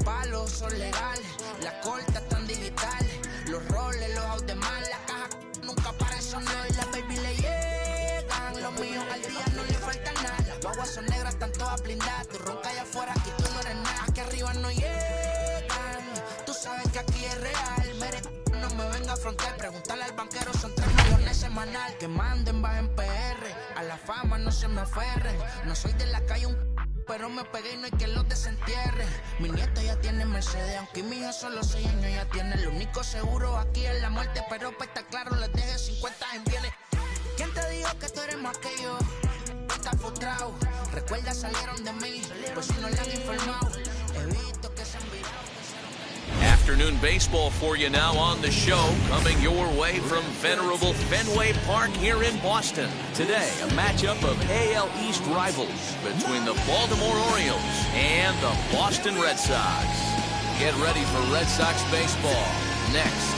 palos son legales, las cortas tan digitales, los roles, los autos de mal, la caja nunca para eso no, y las baby le llegan, los míos al día no le falta nada, las guaguas son negras, están todas blindadas, tú ronca allá afuera y tú no eres nada, aquí arriba no llegan, tú sabes que aquí es real, mere, no me venga a frontear, preguntarle al banquero, son 3 millones semanal, que manden, bajen PR, a la fama no se me aferren, no soy de la calle pero me pegué y no hay que los desentierre. Mi nieto ya tiene Mercedes, aunque mi hijo solo 6 años ya tiene. El único seguro aquí es la muerte, pero para estar claro les deje 50 en bienes. ¿Quién te dijo que tú eres más que yo? Estás frustrado, recuerda salieron de mí, pues si no le han informado. He visto que se han virado. Afternoon baseball for you now on the show, coming your way from venerable Fenway Park here in Boston. Today, a matchup of AL East rivals between the Baltimore Orioles and the Boston Red Sox. Get ready for Red Sox baseball next.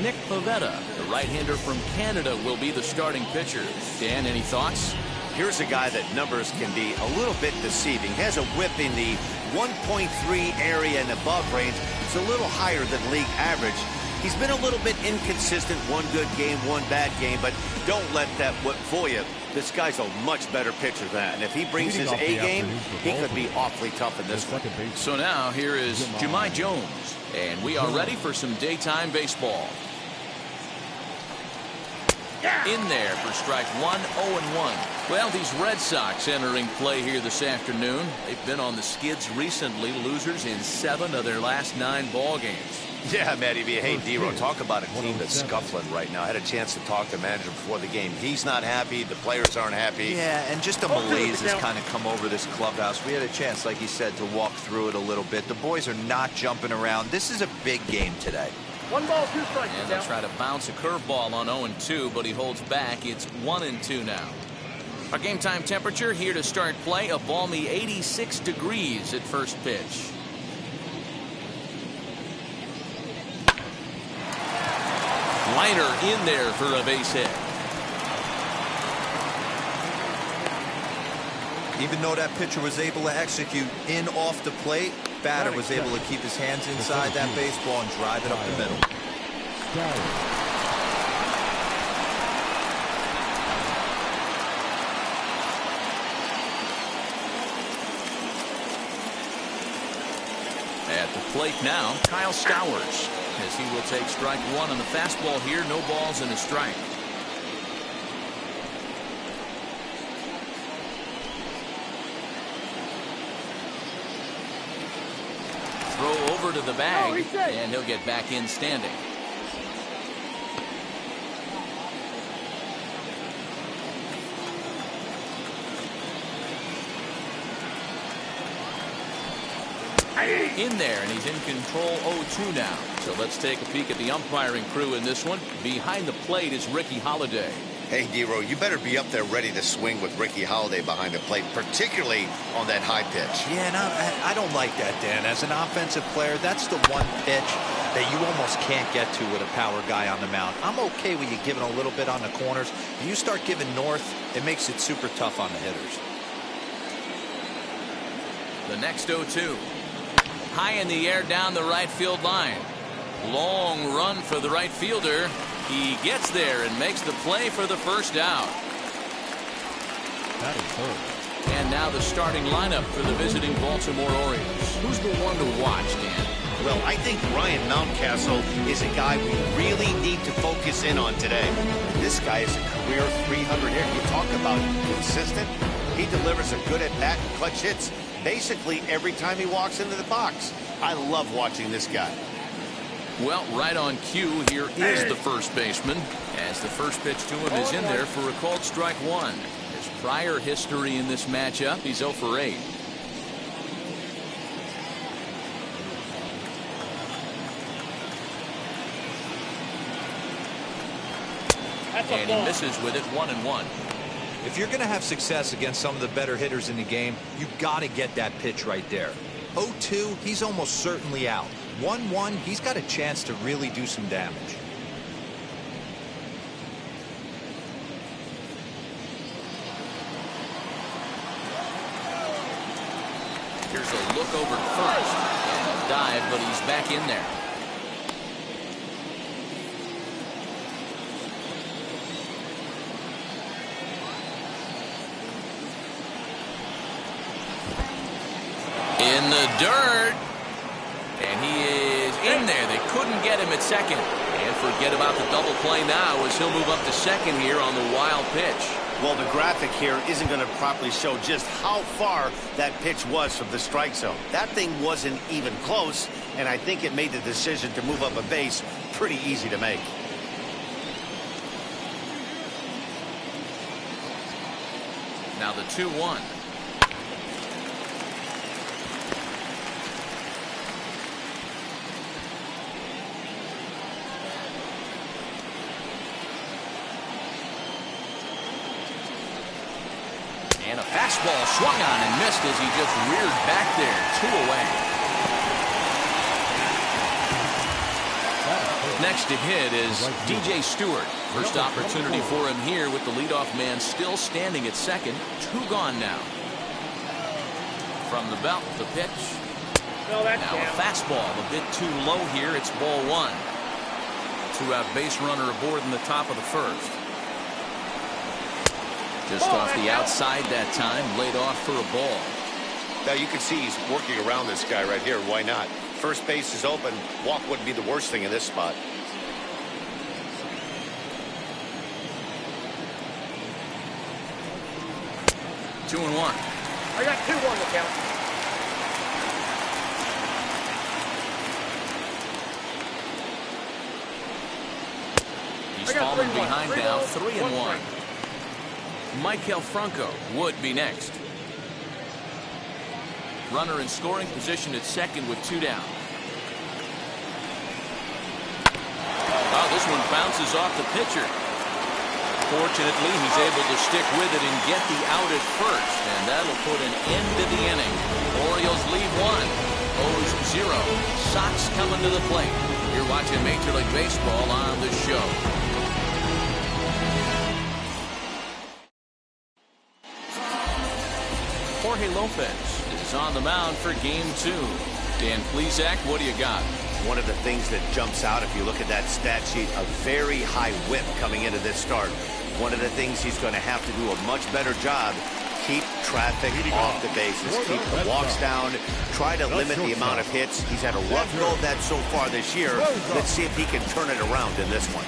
Nick Pivetta, the right-hander from Canada, will be the starting pitcher. Dan, any thoughts? Here's a guy that numbers can be a little bit deceiving. He has a whip in the 1.3 area and above range. It's a little higher than league average. He's been a little bit inconsistent. One good game, one bad game, but don't let that whip fool you. This guy's a much better pitcher than that. And if he brings his A game, he could be awfully tough in this one. So now here is Jemai Jones, and we are ready for some daytime baseball. In there for strike one, 0-1. Well, these Red Sox entering play here this afternoon. They've been on the skids recently, losers in 7 of their last 9 ball games. Yeah, Matty B. Hey, D-Ro, talk about a team that's scuffling right now. I had a chance to talk to the manager before the game. He's not happy. The players aren't happy. Yeah, and just a malaise has kind of come over this clubhouse. We had a chance, like you said, to walk through it a little bit. The boys are not jumping around. This is a big game today. 1 ball, 2 strikes. And they'll try to bounce a curveball on 0-2, but he holds back. It's 1-2 now. Our game time temperature here to start play, a balmy 86 degrees at first pitch. Liner in there for a base hit. Even though that pitcher was able to execute in off the plate, batter was able to keep his hands inside that baseball and drive it up the middle. At the plate now, Kyle Stowers, as he will take strike one on the fastball here. No balls and a strike. Throw over to the bag, and he'll get back in standing. In there, and he's in control 0-2 now. So let's take a peek at the umpiring crew in this one. Behind the plate is Ricky Holiday. Hey, D-Ro, you better be up there ready to swing with Ricky Holiday behind the plate, particularly on that high pitch. Yeah, and I don't like that, Dan. As an offensive player, that's the one pitch that you almost can't get to with a power guy on the mound. I'm okay with you giving a little bit on the corners. If you start giving north, it makes it super tough on the hitters. The next 0-2. High in the air down the right field line. Long run for the right fielder. He gets there and makes the play for the first out. That is third. And now the starting lineup for the visiting Baltimore Orioles. Who's the one to watch, Dan? Well, I think Ryan Mountcastle is a guy we really need to focus in on today. This guy is a career 300 hitter. You talk about consistent. He delivers a good at-bat and clutch hits basically every time he walks into the box. I love watching this guy. Well, right on cue, here is the first baseman, as the first pitch to him is in there for a called strike one. His prior history in this matchup, he's 0 for 8. And he misses with it, 1-1. If you're going to have success against some of the better hitters in the game, you've got to get that pitch right there. 0-2, he's almost certainly out. 1-1, he's got a chance to really do some damage. Here's a look over first. And a dive, but he's back in there. In the dirt. And he is in there. They couldn't get him at second. And forget about the double play now as he'll move up to second here on the wild pitch. Well, the graphic here isn't going to properly show just how far that pitch was from the strike zone. That thing wasn't even close, and I think it made the decision to move up a base pretty easy to make. Now the 2-1. And a fastball swung on and missed as he just reared back there. 2 away. Next to hit is DJ Stewart. First opportunity for him here with the leadoff man still standing at second. 2 gone now. From the belt, the pitch. Now a fastball a bit too low here. It's ball 1. 2-out base runner aboard in the top of the first. Just off the outside that time, laid off for a ball. Now you can see he's working around this guy right here. Why not? First base is open. Walk wouldn't be the worst thing in this spot. Two and 1. I got 2-1 to count. He's falling behind now. 3 and 1. Michael Franco would be next. Runner in scoring position at second with 2 down. Oh, this one bounces off the pitcher. Fortunately, he's able to stick with it and get the out at first, and that'll put an end to the inning. Orioles lead 1. O's 0. Sox coming to the plate. You're watching Major League Baseball on the show. Jorge Lopez is on the mound for game 2. Dan Plesac, what do you got? One of the things that jumps out if you look at that stat sheet, a very high whip coming into this start. One of the things he's going to have to do a much better job, keep traffic off the bases, keep the walks down, try to limit the amount of hits. He's had a rough go of that so far this year. Let's see if he can turn it around in this one.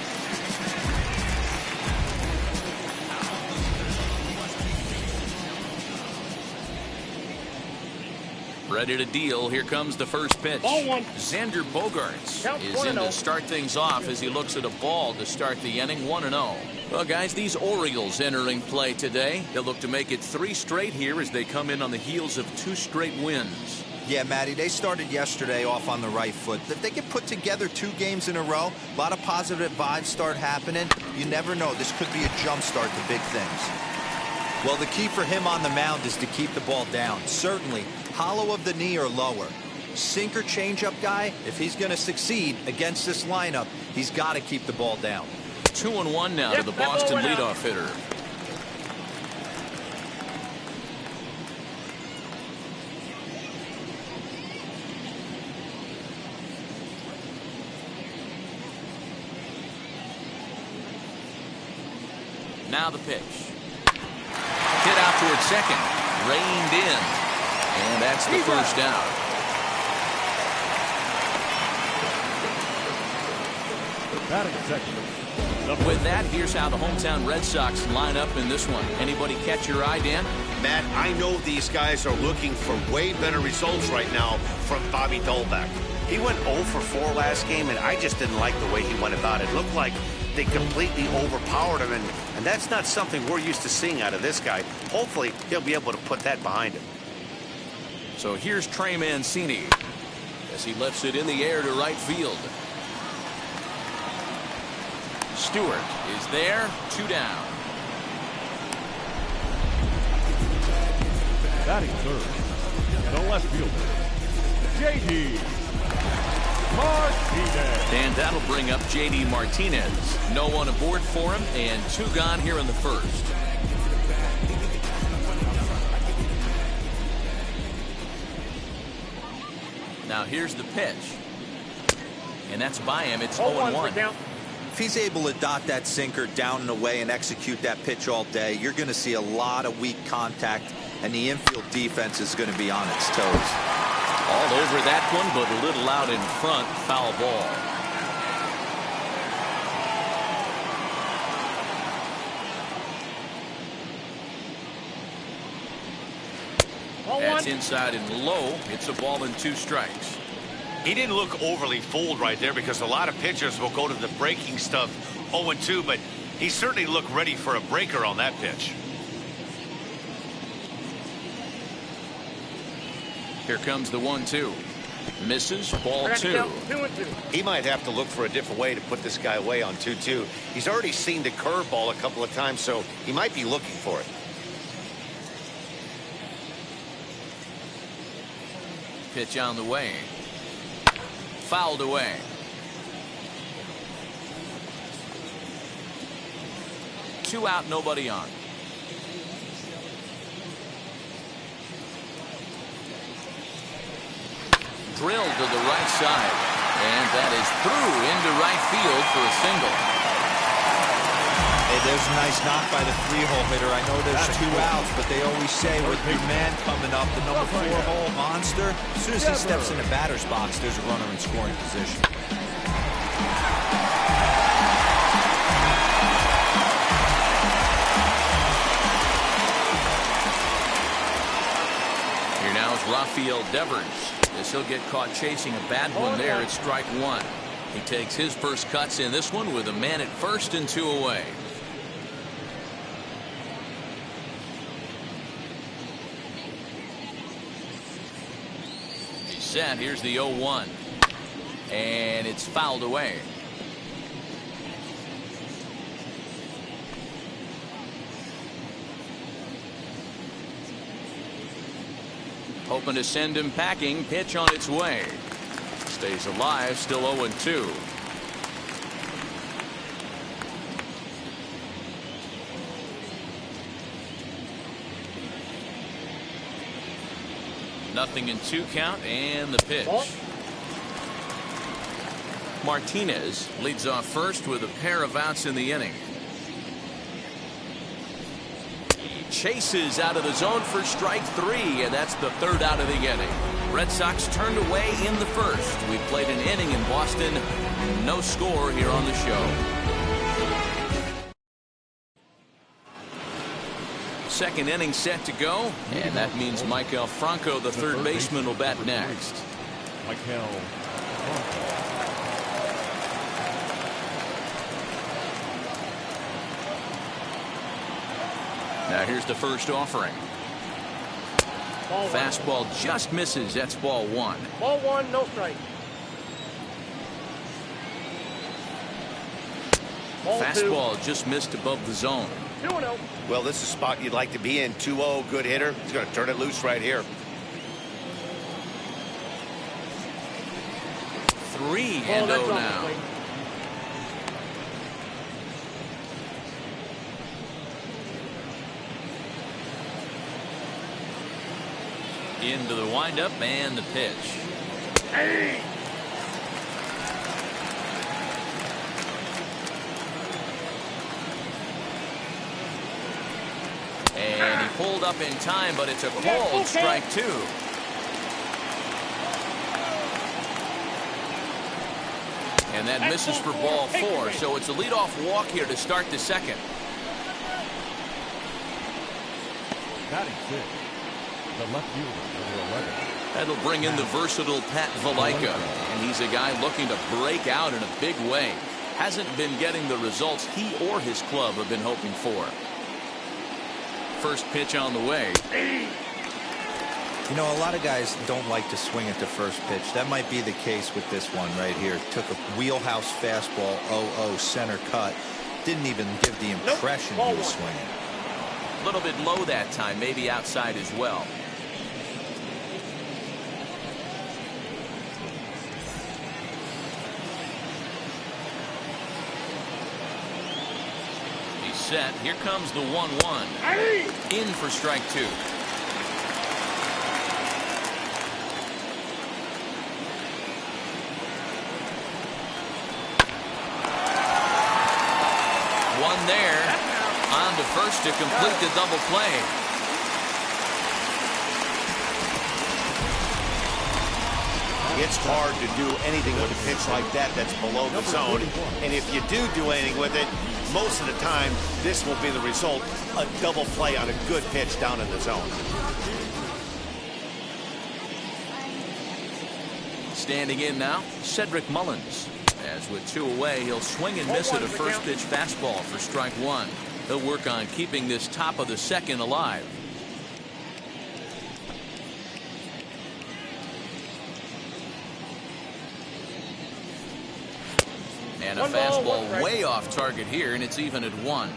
Ready to deal. Here comes the first pitch. Xander Bogaerts is in to start things off as he looks at a ball to start the inning. 1-0. Well, guys, these Orioles entering play today. They'll look to make it 3 straight here as they come in on the heels of 2 straight wins. Yeah, Matty, they started yesterday off on the right foot. If they can put together 2 games in a row, a lot of positive vibes start happening. You never know. This could be a jump start to big things. Well, the key for him on the mound is to keep the ball down. Certainly, hollow of the knee or lower. Sinker changeup guy, if he's going to succeed against this lineup, he's got to keep the ball down. 2-1 now to the Boston leadoff hitter. Now the pitch. Hit out towards second. Reined in. And that's the first out. Batting second. With that, here's how the hometown Red Sox line up in this one. Anybody catch your eye, Dan? Matt, I know these guys are looking for way better results right now from Bobby Dolbeck. He went 0 for 4 last game, and I just didn't like the way he went about it. Looked like they completely overpowered him, and that's not something we're used to seeing out of this guy. Hopefully, he'll be able to put that behind him. So here's Trey Mancini as he lifts it in the air to right field. Stewart is there, 2 down. Batting third, the left fielder, J.D. Martinez. And that'll bring up J.D. Martinez. No one aboard for him, and 2 gone here in the first. Now here's the pitch. And that's by him. It's 0-1. 0-1. If he's able to dot that sinker down and away and execute that pitch all day, you're going to see a lot of weak contact, and the infield defense is going to be on its toes. All over that one, but a little out in front. Foul ball. That's inside and low. It's a ball and 2 strikes. He didn't look overly fooled right there, because a lot of pitchers will go to the breaking stuff 0-2, but he certainly looked ready for a breaker on that pitch. Here comes the 1-2. Misses. Ball 2. 2-2. He might have to look for a different way to put this guy away on 2-2. He's already seen the curveball a couple of times, so he might be looking for it. Pitch on the way. Fouled away. Two out, nobody on. Drilled to the right side, and that is through into right field for a single. Hey, there's a nice knock by the 3-hole hitter. I know there's 2 outs, but they always say with your man coming up, the number 4-hole monster, as soon as he steps in the batter's box, there's a runner in scoring position. Here now is Rafael Devers. As he'll get caught chasing a bad one there at strike 1. He takes his first cuts in this one with a man at first and 2 away. He's set. Here's the 0-1. And it's fouled away. Hoping to send him packing. Pitch on its way. Stays alive. Still 0-2. Nothing in 2 count, and the pitch. Martinez leads off first with a pair of outs in the inning. Chases out of the zone for strike 3, and that's the 3rd out of the inning. Red Sox turned away in the first. We played an inning in Boston. No score here on the show. Second inning set to go, and that means Michael Franco, the third baseman, will bat next. Michael Franco. Now here's the first offering. Fastball just misses. That's ball 1. Ball 1, no strike. Fastball just missed above the zone. 2-0. Well, this is a spot you'd like to be in. 2-0, good hitter. He's going to turn it loose right here. 3-0 now. Into the windup and the pitch. Hey. And he pulled up in time, but it's a called strike 2. And that misses for ball 4, so it's a leadoff walk here to start the second. Batting 6. The left fielder, number 11. That'll bring in the versatile Pat Valaika, and he's a guy looking to break out in a big way. Hasn't been getting the results he or his club have been hoping for. First pitch on the way. You know, a lot of guys don't like to swing at the first pitch. That might be the case with this one right here. Took a wheelhouse fastball, 0-0 center cut. Didn't even give the impression he was swinging. A little bit low that time, maybe outside as well. He's set. Here comes the 1-1. In for strike 2. first to complete the double play. It's hard to do anything with a pitch like that that's below the zone. And if you do anything with it, most of the time, this will be the result, a double play on a good pitch down in the zone. Standing in now, Cedric Mullins. As with 2 away, he'll swing and miss at a first pitch fastball for strike 1. He'll work on keeping this top of the second alive. And a fastball way off target here, and it's even at 1.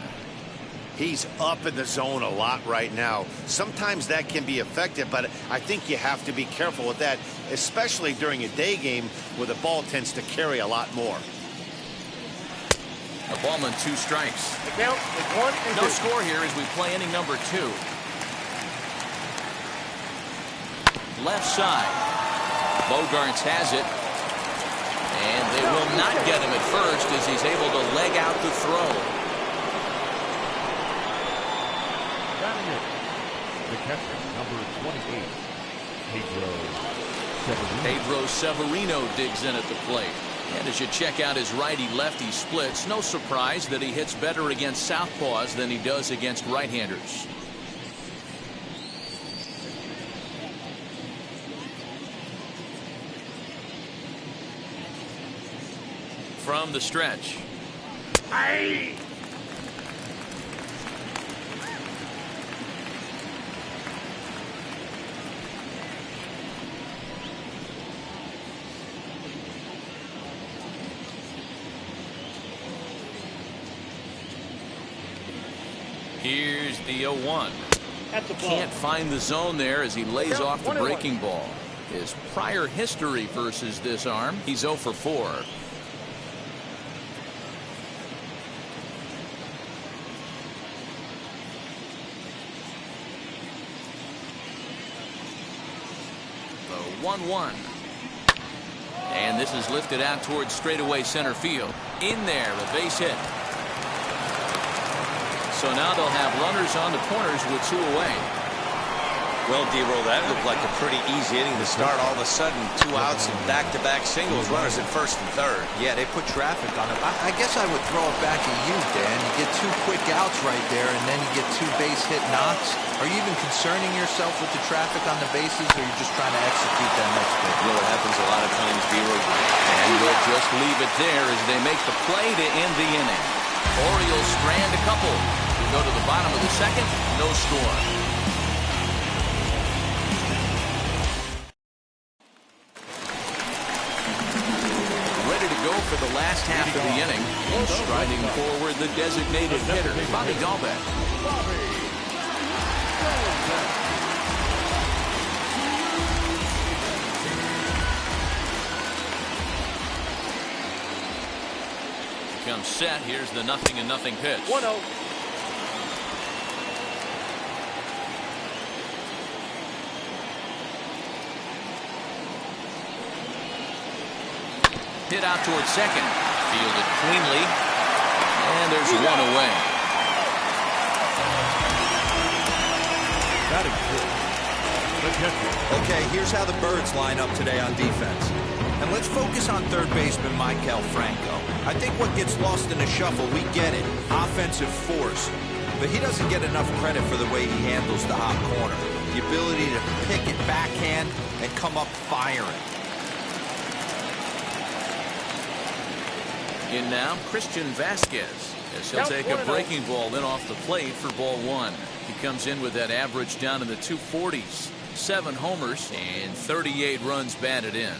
He's up in the zone a lot right now. Sometimes that can be effective, but I think you have to be careful with that, especially during a day game where the ball tends to carry a lot more. A ball and 2 strikes. The count is 1 and 2. No score here as we play inning number 2. Left side. Bogarts has it. And they will not get him at first as he's able to leg out the throw. The catcher, number 28, Pedro Severino digs in at the plate. And as you check out his righty-lefty splits, no surprise that he hits better against southpaws than he does against right-handers. From the stretch. Aye. Here's the 0-1. That's a ball. Can't find the zone there as he lays off the breaking ball. His prior history versus this arm, he's 0 for 4. The 1-1. And this is lifted out towards straightaway center field. In there, a base hit. So now they'll have runners on the corners with 2 away. Well, D-Roll, that looked like a pretty easy inning to start. All of a sudden, 2 outs and back-to-back singles, runners at first and third. Yeah, they put traffic on it. I guess I would throw it back at you, Dan. You get 2 quick outs right there, and then you get 2 base hit knocks. Are you even concerning yourself with the traffic on the bases, or are you just trying to execute that next pitch? You know, it happens a lot of times, D-Roll. And we'll just leave it there as they make the play to end the inning. Orioles strand a couple. We go to the bottom of the second, no score. Ready to go for the last half of the inning. Striding forward, the designated hitter, Bobby Dalbec. Comes set. Here's the 0-0 pitch. 1-0. Hit out towards second. Fielded cleanly. And there's 1 away. batting fifth. The catcher. Okay, here's how the Birds line up today on defense. And let's focus on third baseman Michael Franco. I think what gets lost in the shuffle, we get it, offensive force. But he doesn't get enough credit for the way he handles the hot corner. The ability to pick it backhand and come up firing. In now, Christian Vasquez, as he'll take a breaking ball in off the plate for ball 1. He comes in with that average down in the 240s. 7 homers and 38 runs batted in.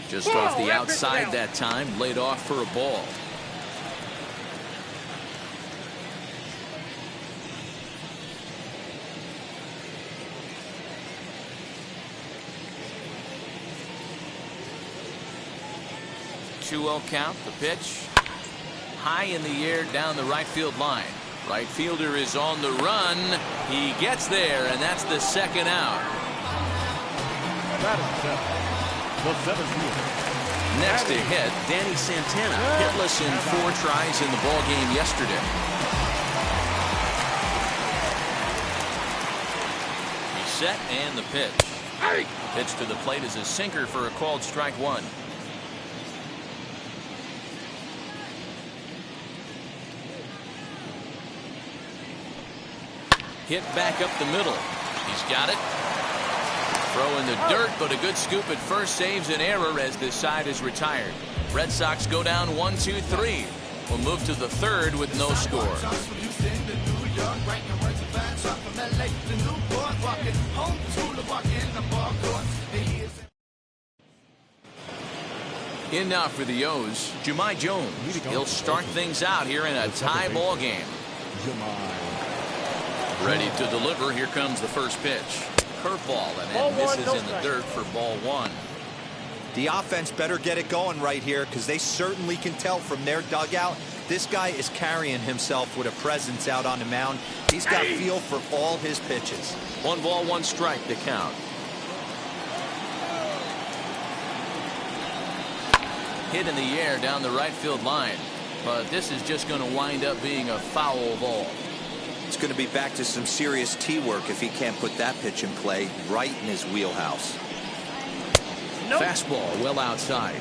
Just off the outside that time, laid off for a ball. Two-0 count, the pitch. High in the air down the right field line. Right fielder is on the run. He gets there, and that's the second out. Batting seventh. The 7th fielder, Next to hit, Danny Santana, hitless in 4 tries in the ball game yesterday. He's set and the pitch. Pitch to the plate is a sinker for a called strike 1. Hit back up the middle. He's got it. Throw in the dirt, but a good scoop at first saves an error as this side is retired. Red Sox go down 1-2-3. We'll move to the third with no score. In now for the O's, Jahmai Jones. He'll start things out here in a tie ball game. Ready to deliver. Here comes the first pitch. Curveball, and that misses in the dirt for ball 1. The offense better get it going right here, because they certainly can tell from their dugout this guy is carrying himself with a presence out on the mound. He's got feel for all his pitches. 1 ball, 1 strike to count. Hit in the air down the right field line, but this is just going to wind up being a foul ball. It's going to be back to some serious tee work if he can't put that pitch in play right in his wheelhouse. Fastball well outside.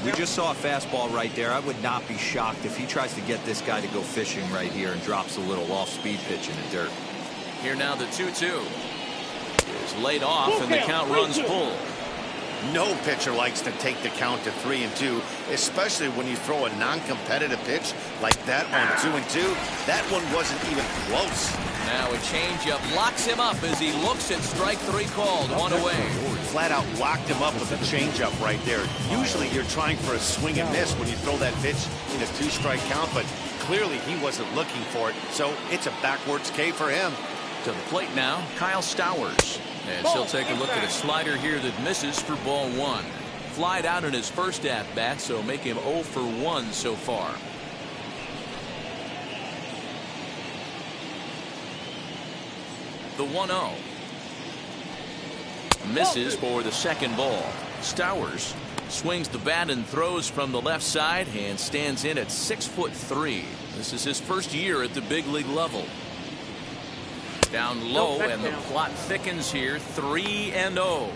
We just saw a fastball right there. I would not be shocked if he tries to get this guy to go fishing right here and drops a little off-speed pitch in the dirt. Here now the 2-2 is laid off, and the count runs full. No pitcher likes to take the count to 3-2, especially when you throw a non-competitive pitch like that on 2-2. That one wasn't even close. Now a changeup locks him up as he looks at strike 3 called. 1 away. Flat out locked him up with a changeup right there. Usually you're trying for a swing and miss when you throw that pitch in a 2-strike count, but clearly he wasn't looking for it, so it's a backwards K for him. To the plate now, Kyle Stowers. And he'll take a look at a slider here that misses for ball 1. Flied out in his first at-bat, so make him 0 for 1 so far. The 1-0. Misses for the second ball. Stowers swings the bat and throws from the left side and stands in at 6'3". This is his first year at the big league level. Down low, and the plot thickens here. 3-0.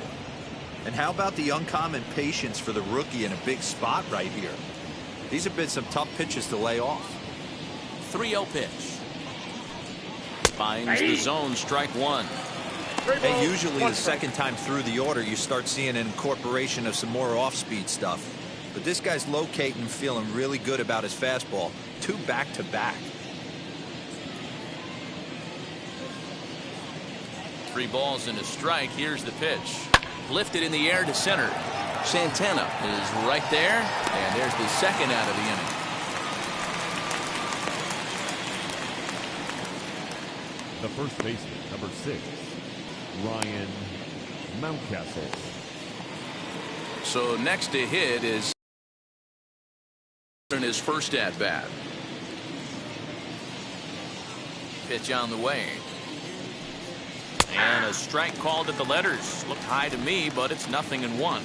And how about the uncommon patience for the rookie in a big spot right here? These have been some tough pitches to lay off. 3-0 pitch. Finds the zone, strike 1. Hey, usually the second time through the order you start seeing an incorporation of some more off-speed stuff. But this guy's locating, feeling really good about his fastball. 2 back-to-back. 3 balls and a strike. Here's the pitch. Lifted in the air to center. Santana is right there, and there's the second out of the inning. The first baseman, number 6, Ryan Mountcastle. So next to hit is in his first at bat. Pitch on the way. And a strike called at the letters. Looked high to me, but it's 0-1.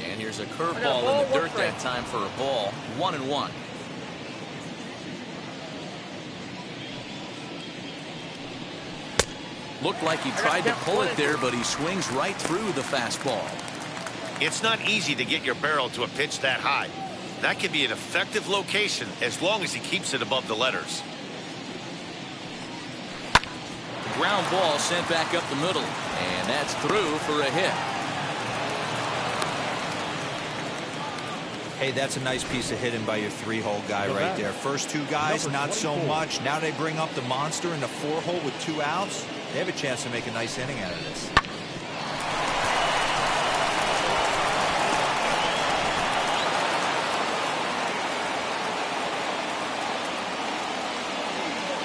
And here's a curveball in the dirt that time for a ball. 1-1. Looked like he tried to pull it there, but he swings right through the fastball. It's not easy to get your barrel to a pitch that high. That could be an effective location as long as he keeps it above the letters. Ground ball sent back up the middle, and that's through for a hit. Hey, that's a nice piece of hitting by your 3-hole guy right there. First 2 guys, not so much. Now they bring up the monster in the 4-hole with 2 outs. They have a chance to make a nice inning out of this.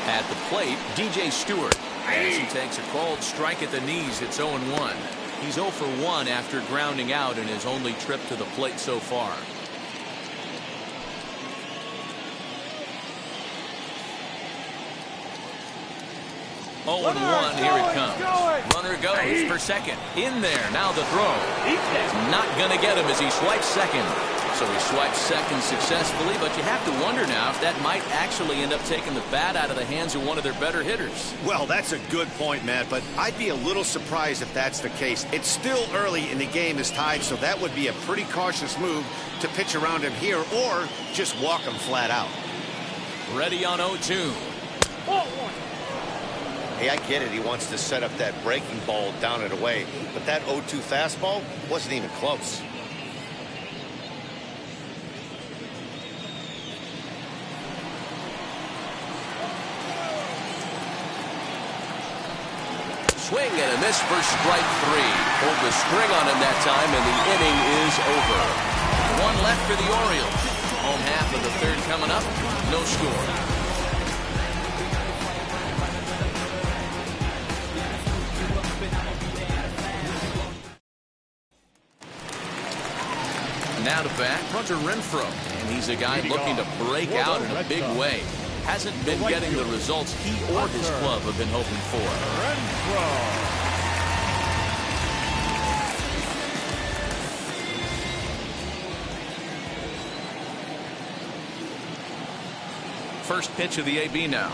At the plate, DJ Stewart, as he takes a called strike at the knees. It's 0-1. He's 0 for 1 after grounding out in his only trip to the plate so far. 0-1, here it comes. Runner goes for second. In there, now the throw. Not going to get him as he swipes second. So he swipes second successfully, but you have to wonder now if that might actually end up taking the bat out of the hands of one of their better hitters. Well, that's a good point, Matt, but I'd be a little surprised if that's the case. It's still early and the game is tied, so that would be a pretty cautious move to pitch around him here or just walk him flat out. Ready on 0-2. Hey, I get it. He wants to set up that breaking ball down and away, but that 0-2 fastball wasn't even close. Swing and a miss for strike 3. Pulled the string on him that time, and the inning is over. One left for the Orioles. Home half of the third coming up. No score. Now to bat, Hunter Renfroe. And he's a guy looking to break out in a big way. Hasn't been getting the results he or his club have been hoping for. First pitch of the AB now.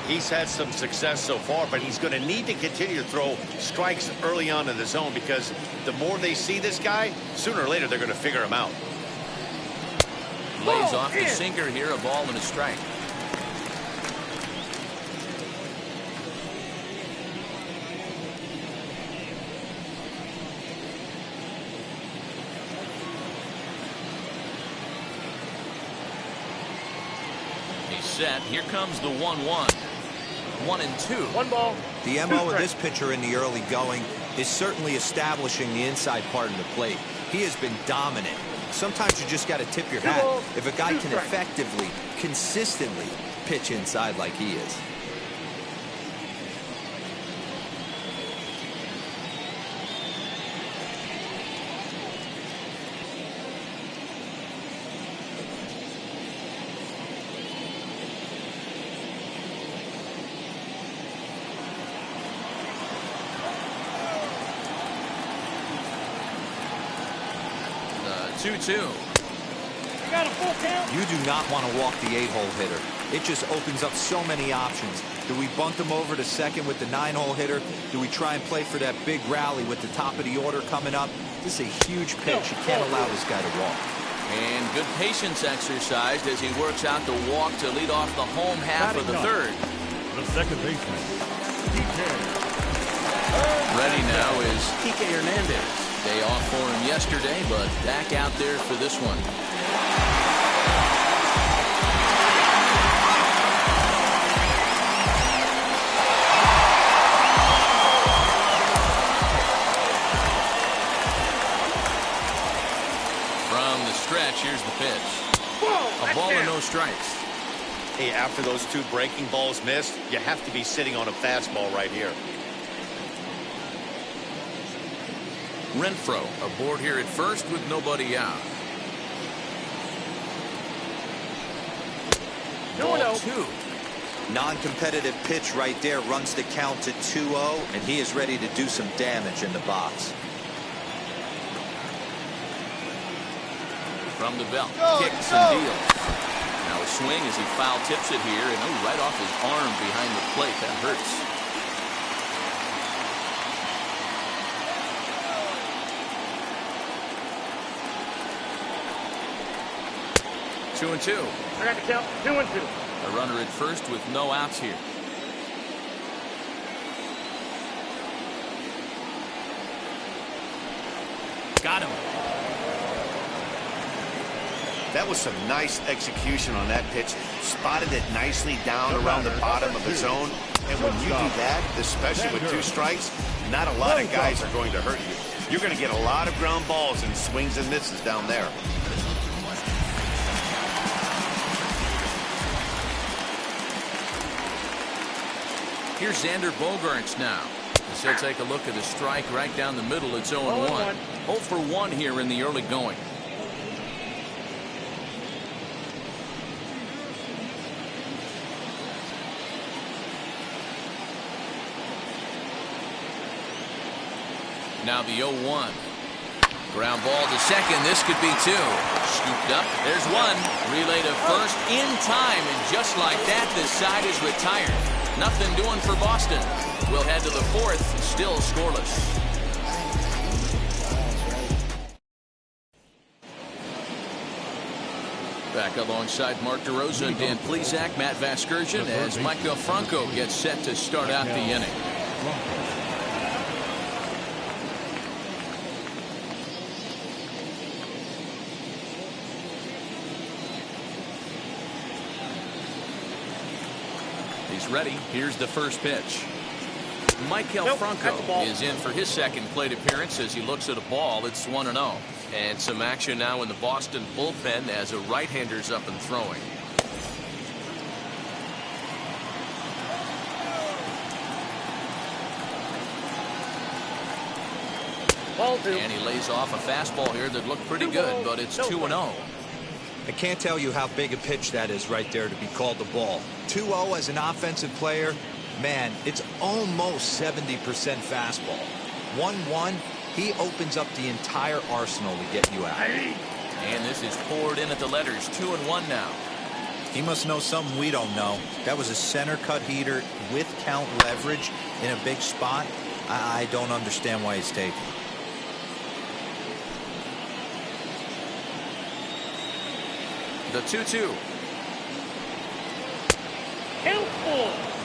He's had some success so far, but he's going to need to continue to throw strikes early on in the zone because the more they see this guy, sooner or later they're going to figure him out. Lays off the sinker here, a ball and a strike. He's set. Here comes the 1-1. 1-2. One ball. The MO of this pitcher in the early going is certainly establishing the inside part of the plate. He has been dominant. Sometimes you just got to tip your hat if a guy can effectively, consistently pitch inside like he is. The 2-2. Got a full count. You do not want to walk the 8-hole hitter. It just opens up so many options. Do we bunt him over to second with the 9-hole hitter? Do we try and play for that big rally with the top of the order coming up? This is a huge pitch. You can't allow this guy to walk. And good patience exercised as he works out the walk to lead off the home half of the third. The second baseman, Kike. Ready now is Kike Hernandez. Day off for him yesterday, but back out there for this one. From the stretch, here's the pitch. A ball and no strikes. Hey, after those two breaking balls missed, you have to be sitting on a fastball right here. Renfroe aboard here at first with nobody out. Ball 2. Non-competitive pitch right there runs the count to 2-0, and he is ready to do some damage in the box. From the belt, kicks and deals. Now a swing as he foul tips it here, and right off his arm behind the plate. That hurts. Two and two. I got the count. 2-2. A runner at first with no outs here. Got him. That was some nice execution on that pitch. Spotted it nicely down around the bottom of the zone. And when you do that, especially with 2 strikes, not a lot of guys are going to hurt you. You're going to get a lot of ground balls and swings and misses down there. Here's Xander Bogaerts now. As he'll take a look at the strike right down the middle. It's 0-1. 0 for 1 here in the early going. Now the 0-1. Ground ball to second. This could be two. Scooped up. There's one. Relay to first in time. And just like that, this side is retired. Nothing doing for Boston. We'll head to the fourth. Still scoreless. Back alongside Mark DeRosa, Dan Plesac, Matt Vasgersian as Michael Franco gets set to start out the inning. He's ready. Here's the first pitch. Michael Franco is in for his second plate appearance as he looks at a ball. It's 1-0. And some action now in the Boston bullpen as a right-hander's up and throwing. And he lays off a fastball here that looked pretty good, but it's 2-0. I can't tell you how big a pitch that is right there to be called the ball. 2-0 as an offensive player, man, it's almost 70% fastball. 1-1, he opens up the entire arsenal to get you out. And this is poured in at the letters. 2-1 now. He must know something we don't know. That was a center cut heater with count leverage in a big spot. I don't understand why he's taking it. The 2-2.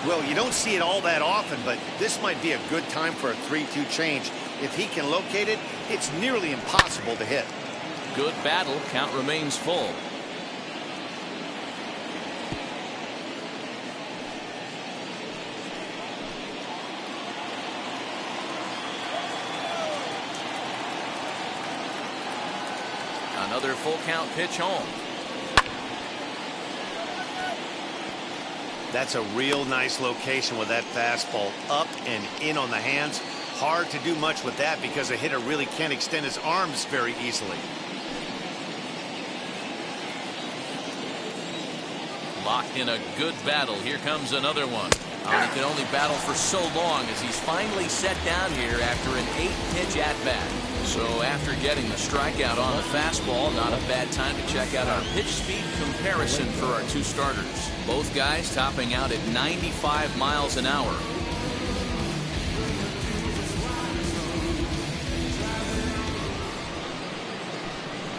Well, you don't see it all that often, but this might be a good time for a 3-2 change. If he can locate it, it's nearly impossible to hit. Good battle. Count remains full. Another full count pitch home. That's a real nice location with that fastball up and in on the hands. Hard to do much with that because a hitter really can't extend his arms very easily. Locked in a good battle. Here comes another one. He can only battle for so long as he's finally set down here after an 8-pitch at-bat. So after getting the strikeout on the fastball, not a bad time to check out our pitch speed comparison for our two starters. Both guys topping out at 95 miles an hour.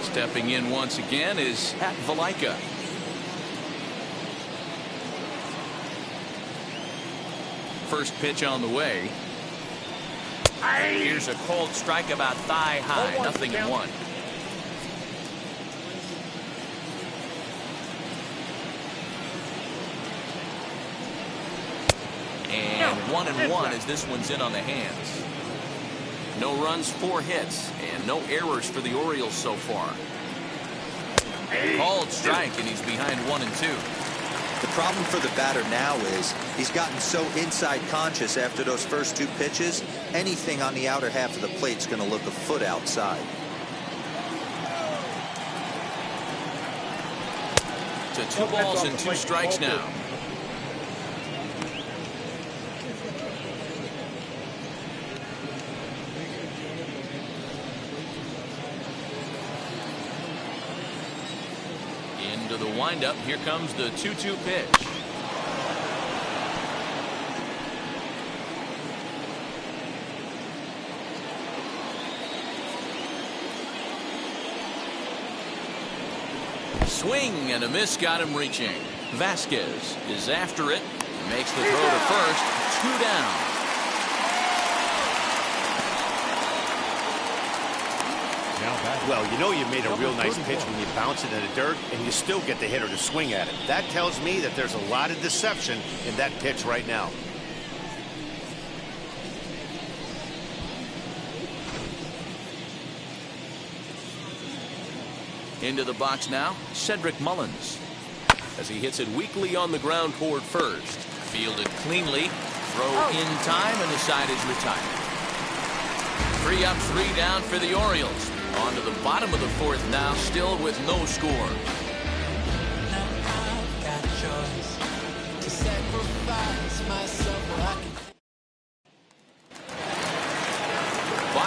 Stepping in once again is Pat Valaika. First pitch on the way. Here's a cold strike about thigh high. Nothing in one. And 1-1 as this one's in on the hands. No runs, 4 hits, and no errors for the Orioles so far. Called strike, and he's behind 1-2. The problem for the batter now is he's gotten so inside conscious after those first 2 pitches. Anything on the outer half of the plate's going to look a foot outside. To 2 balls and 2 strikes now. Into the windup. Here comes the 2-2 pitch. Swing and a miss got him reaching. Vasquez is after it. Makes the throw to first. 2 down. Well, you know you made a real nice pitch when you bounce it in the dirt and you still get the hitter to swing at it. That tells me that there's a lot of deception in that pitch right now. Into the box now, Cedric Mullins. As he hits it weakly on the ground toward first. Fielded cleanly. Throw in time, and the side is retired. 3 up, 3 down for the Orioles. On to the bottom of the 4th now, still with no score.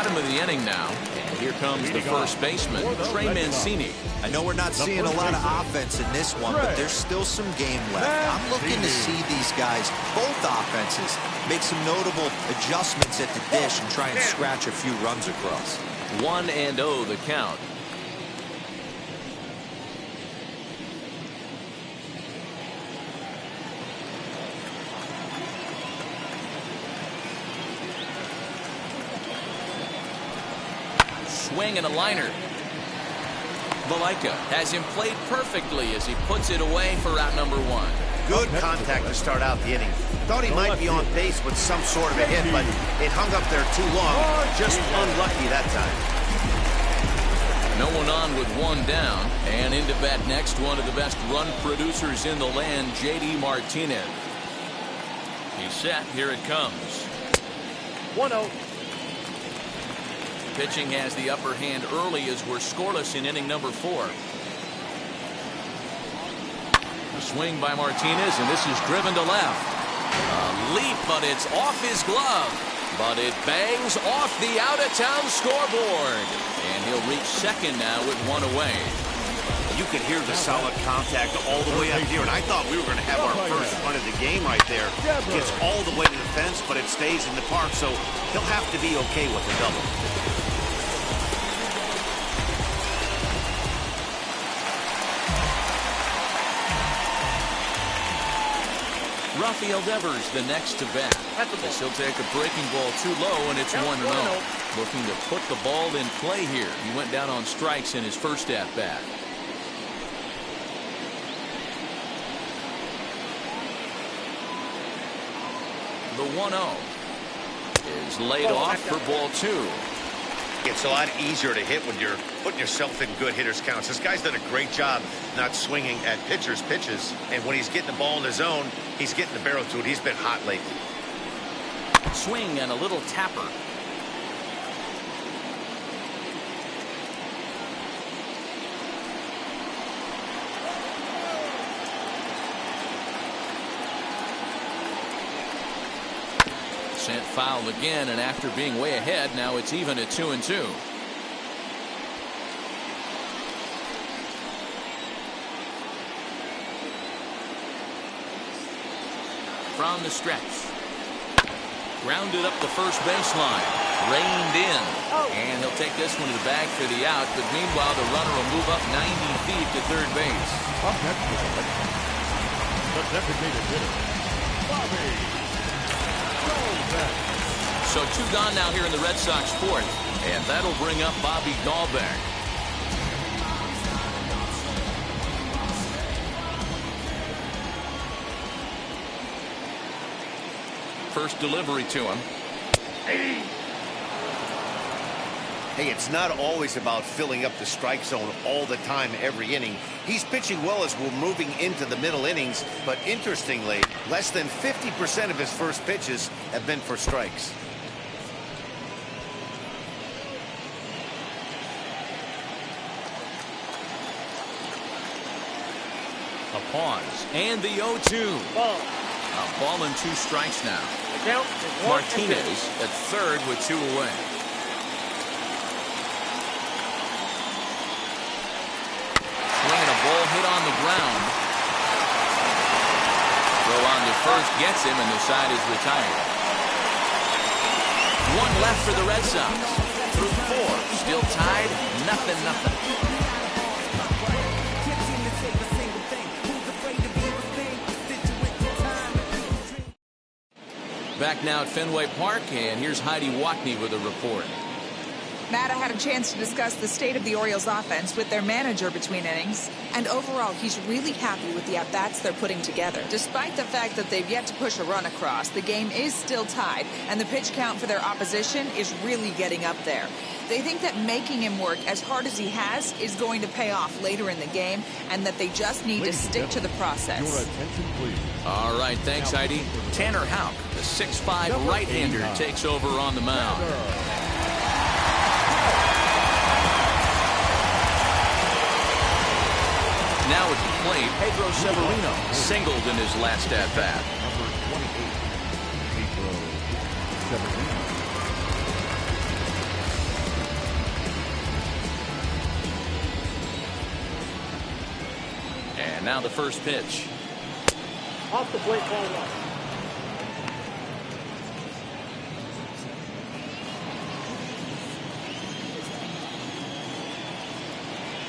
bottom of the inning now. And here comes the first baseman, Trey Mancini. I know we're not seeing a lot of offense in this one, but there's still some game left. I'm looking to see these guys, both offenses, make some notable adjustments at the dish and try and scratch a few runs across. 1-0 the count. Swing and a liner. Valaika has him played perfectly as he puts it away for out number 1. Good contact to start out the inning. Thought he might be on pace with some sort of a hit, but it hung up there too long. Just unlucky that time. No one on with 1 down. And into bat next, one of the best run producers in the land, J.D. Martinez. He's set. Here it comes. 1-0. Pitching has the upper hand early as we're scoreless in inning number 4. A swing by Martinez, and this is driven to left. A leap, but it's off his glove. But it bangs off the out-of-town scoreboard. And he'll reach second now with 1 away. You could hear the solid contact all the way up here, and I thought we were going to have our first run of the game right there. Gets all the way to the fence, but it stays in the park, so he'll have to be okay with the double. Rafael Devers the next to bat. As he'll take a breaking ball too low, and it's 1-0. Looking to put the ball in play here. He went down on strikes in his first at bat. The 1-0 is laid off for ball 2. It's a lot easier to hit when you're putting yourself in good hitters' counts. This guy's done a great job not swinging at pitchers' pitches. And when he's getting the ball in the zone, he's getting the barrel to it. He's been hot lately. Swing and a little tapper. Sent foul again, and after being way ahead, now it's even at 2-2. From the stretch. Grounded up the first baseline. Reined in. And he'll take this one to the bag for the out, but meanwhile the runner will move up 90 feet to third base. Up next is the designated hitter, Bobby. So 2 gone now here in the Red Sox 4th, and that'll bring up Bobby Dahlbeck. First delivery to him. Hey, it's not always about filling up the strike zone all the time every inning. He's pitching well as we're moving into the middle innings, but interestingly, less than 50% of his first pitches have been for strikes. A pause, and the 0-2. A ball and 2 strikes now. Martinez at third with 2 away. Swinging a ball hit on the ground. Throw on to first gets him, and the side is retired. 1 left for the Red Sox. Through 4, still tied, 0-0. Back now at Fenway Park, and here's Heidi Watney with a report. Matt, I had a chance to discuss the state of the Orioles offense with their manager between innings, and overall he's really happy with the at-bats they're putting together. Despite the fact that they've yet to push a run across, the game is still tied, and the pitch count for their opposition is really getting up there. They think that making him work as hard as he has is going to pay off later in the game, and that they just need to stick to the process. Your attention, please. All right, thanks, Heidi. Tanner Houck, the 6'5" right-hander, takes over on the mound. Now at the plate, Pedro Severino singled in his last at-bat. Number 28, Pedro Severino. Now the first pitch. Off the plate, ball one.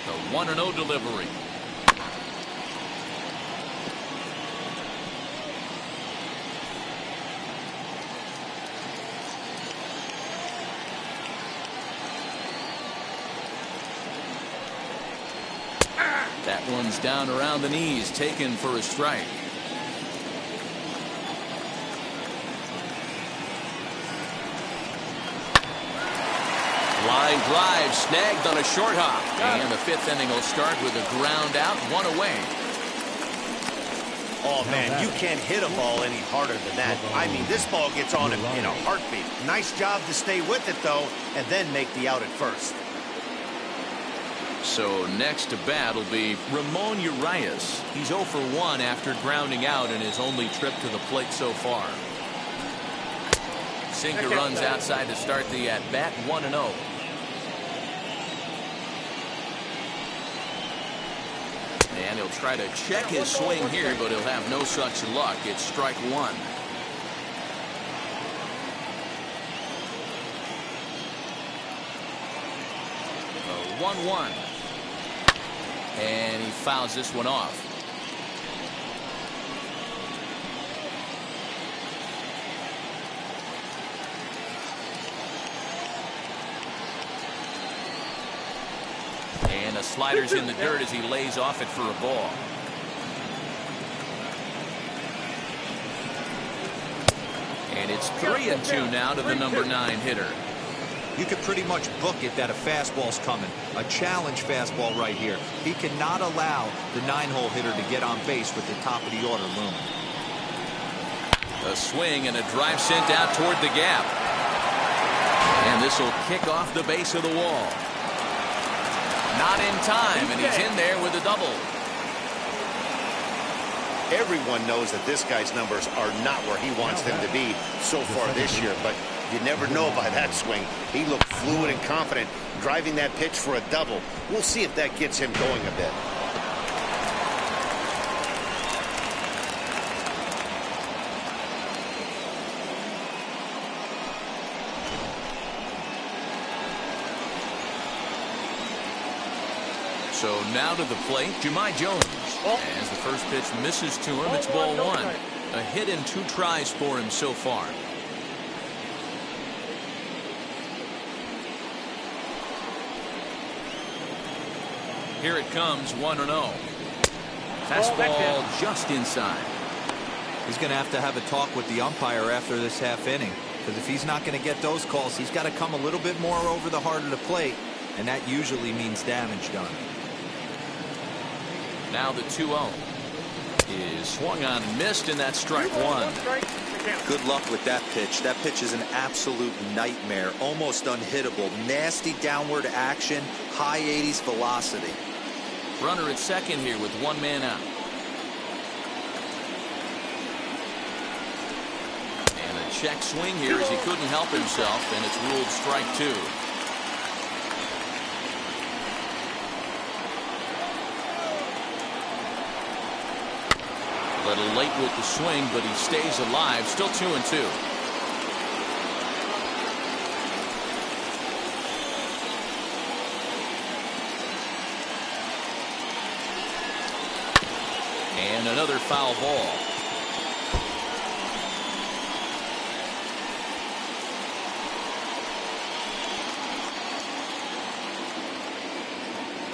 The 1-0 delivery. That one's down around the knees, taken for a strike. Line drive snagged on a short hop. And the fifth inning will start with a ground out, one away. Oh, man, you can't hit a ball any harder than that. I mean, this ball gets on him in a heartbeat. Nice job to stay with it, though, and then make the out at first. So next to bat will be Ramon Urias. He's 0 for 1 after grounding out in his only trip to the plate so far. Sinker runs outside to start the at-bat, 1-0. And he'll try to check his swing here, but he'll have no such luck. It's strike one. The 1-1. And he fouls this one off. And the slider's in the dirt as he lays off it for a ball. And it's 3-2 now to the number 9 hitter. You could pretty much book it that a fastball's coming. A challenge fastball right here. He cannot allow the 9-hole hitter to get on base with the top of the order looming. A swing and a drive sent out toward the gap. And this will kick off the base of the wall. Not in time, and he's in there with a double. Everyone knows that this guy's numbers are not where he wants them to be so far this year, but you never know by that swing. He looked fluid and confident driving that pitch for a double. We'll see if that gets him going a bit. So now to the plate, Jahmai Jones. As the first pitch misses to him, it's ball one. A hit in 2 tries for him so far. Here it comes, 1-0. Fastball just inside. He's going to have a talk with the umpire after this half inning, because if he's not going to get those calls, he's got to come a little bit more over the heart of the plate, and that usually means damage done. Now the 2-0 is swung on and missed, and that's strike one. Good luck with that pitch. That pitch is an absolute nightmare, almost unhittable. Nasty downward action, high 80s velocity. Runner at second here with 1 man out. And a check swing here as he couldn't help himself, and it's ruled strike 2. A little late with the swing, but he stays alive. Still 2-2. And another foul ball.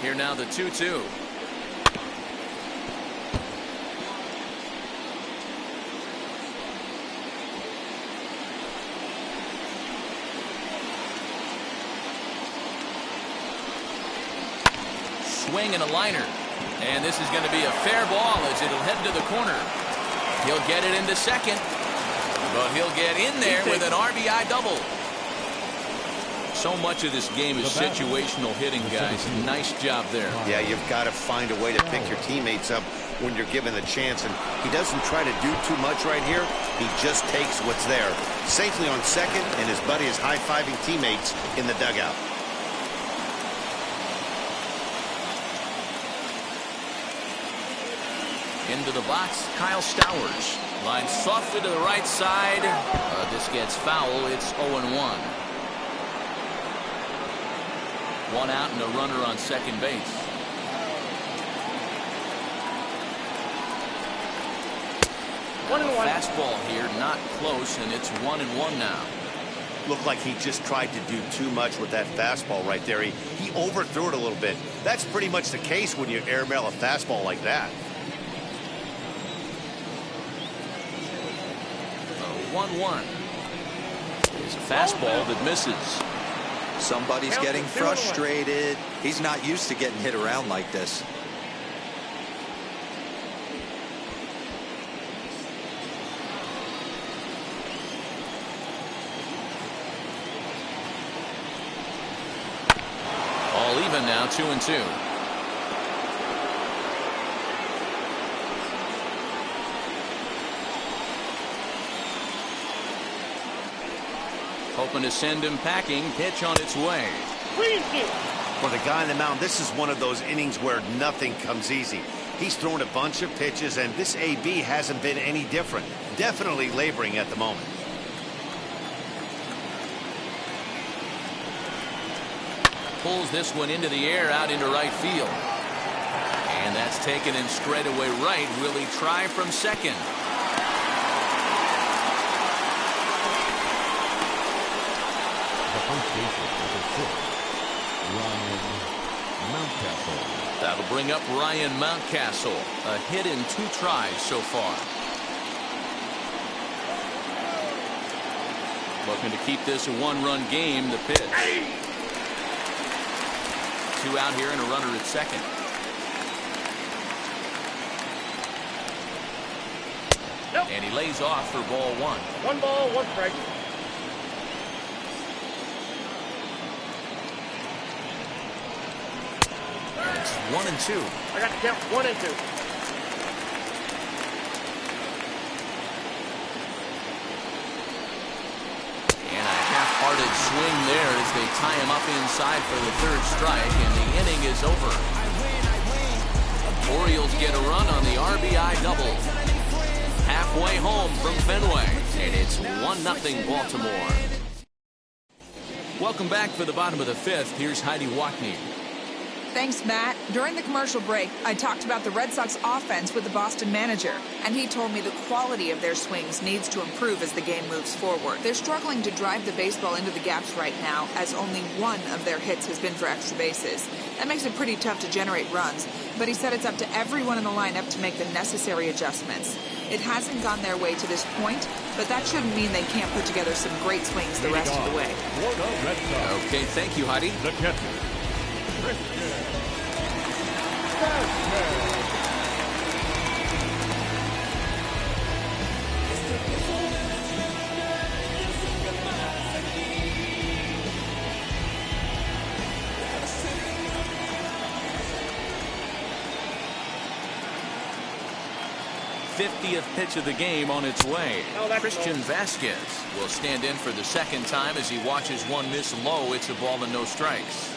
Here now the 2-2. Swing and a liner. And this is going to be a fair ball as it'll head to the corner. He'll get it into second. But he'll get in there with an RBI double. So much of this game is situational hitting, guys. Nice job there. Yeah, you've got to find a way to pick your teammates up when you're given the chance. And he doesn't try to do too much right here. He just takes what's there. Safely on second, and his buddy is high-fiving teammates in the dugout. Into the box, Kyle Stowers. Line softly to the right side. This gets foul. It's 0-1. One out and a runner on second base. Fastball here, not close, and it's 1-1 now. Looked like he just tried to do too much with that fastball right there. He overthrew it a little bit. That's pretty much the case when you airmail a fastball like that. 1-1. It's a fastball that misses. Somebody's getting frustrated. He's not used to getting hit around like this. All even now, 2-2. Hoping to send him packing. Pitch on its way. For the guy on the mound, this is one of those innings where nothing comes easy. He's thrown a bunch of pitches, and this AB hasn't been any different. Definitely laboring at the moment. Pulls this one into the air out into right field. And that's taken in straightaway right. Will he try from second? That'll bring up Ryan Mountcastle. A hit in 2 tries so far. Looking to keep this a 1-run game. The pitch. 2 out here and a runner at second. And he lays off for ball 1. 1 ball, 1 strike. It's 1-2. I got to count 1 and 2. And a half-hearted swing there as they tie him up inside for the 3rd strike, and the inning is over. Orioles get a run on the RBI double. Halfway home from Fenway, and it's 1-0 Baltimore. Welcome back for the bottom of the 5th. Here's Heidi Watney. Thanks, Matt. During the commercial break, I talked about the Red Sox offense with the Boston manager, and he told me the quality of their swings needs to improve as the game moves forward. They're struggling to drive the baseball into the gaps right now, as only 1 of their hits has been for extra bases. That makes it pretty tough to generate runs, but he said it's up to everyone in the lineup to make the necessary adjustments. It hasn't gone their way to this point, but that shouldn't mean they can't put together some great swings the rest of the way. Okay, thank you, Heidi. The catcher, 50th pitch of the game on its way. Christian Vasquez will stand in for the 2nd time as he watches one miss low. It's a ball and no strikes.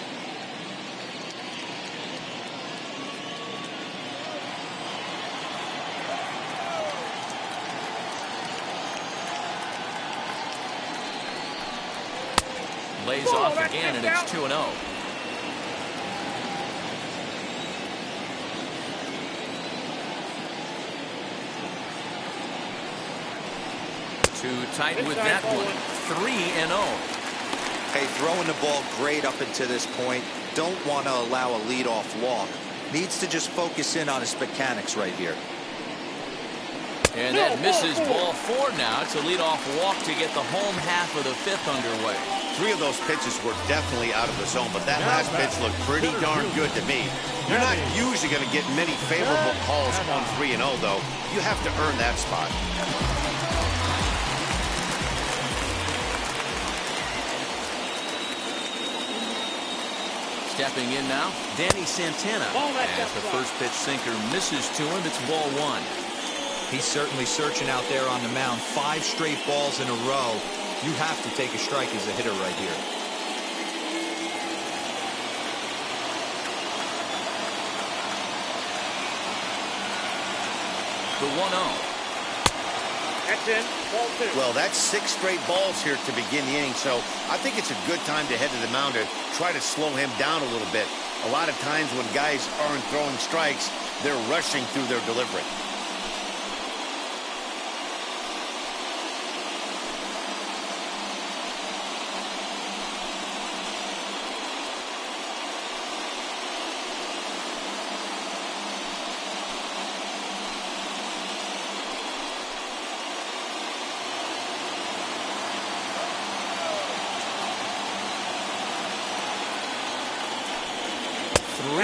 Lays off again, and it's 2-0. Too tight with that one. 3-0. Hey, throwing the ball great up until this point. Don't want to allow a leadoff walk. Needs to just focus in on his mechanics right here. And that misses ball 4 now. It's a leadoff walk to get the home half of the 5th underway. 3 of those pitches were definitely out of the zone, but that last pitch looked pretty darn good to me. You're not usually going to get many favorable calls on 3-0, though. You have to earn that spot. Stepping in now, Danny Santana. As the first pitch sinker misses to him, it's ball 1. He's certainly searching out there on the mound. 5 straight balls in a row. You have to take a strike as a hitter right here. The 1-0. That's in. Ball 2. Well, that's 6 straight balls here to begin the inning, so I think it's a good time to head to the mound to try to slow him down a little bit. A lot of times when guys aren't throwing strikes, they're rushing through their delivery.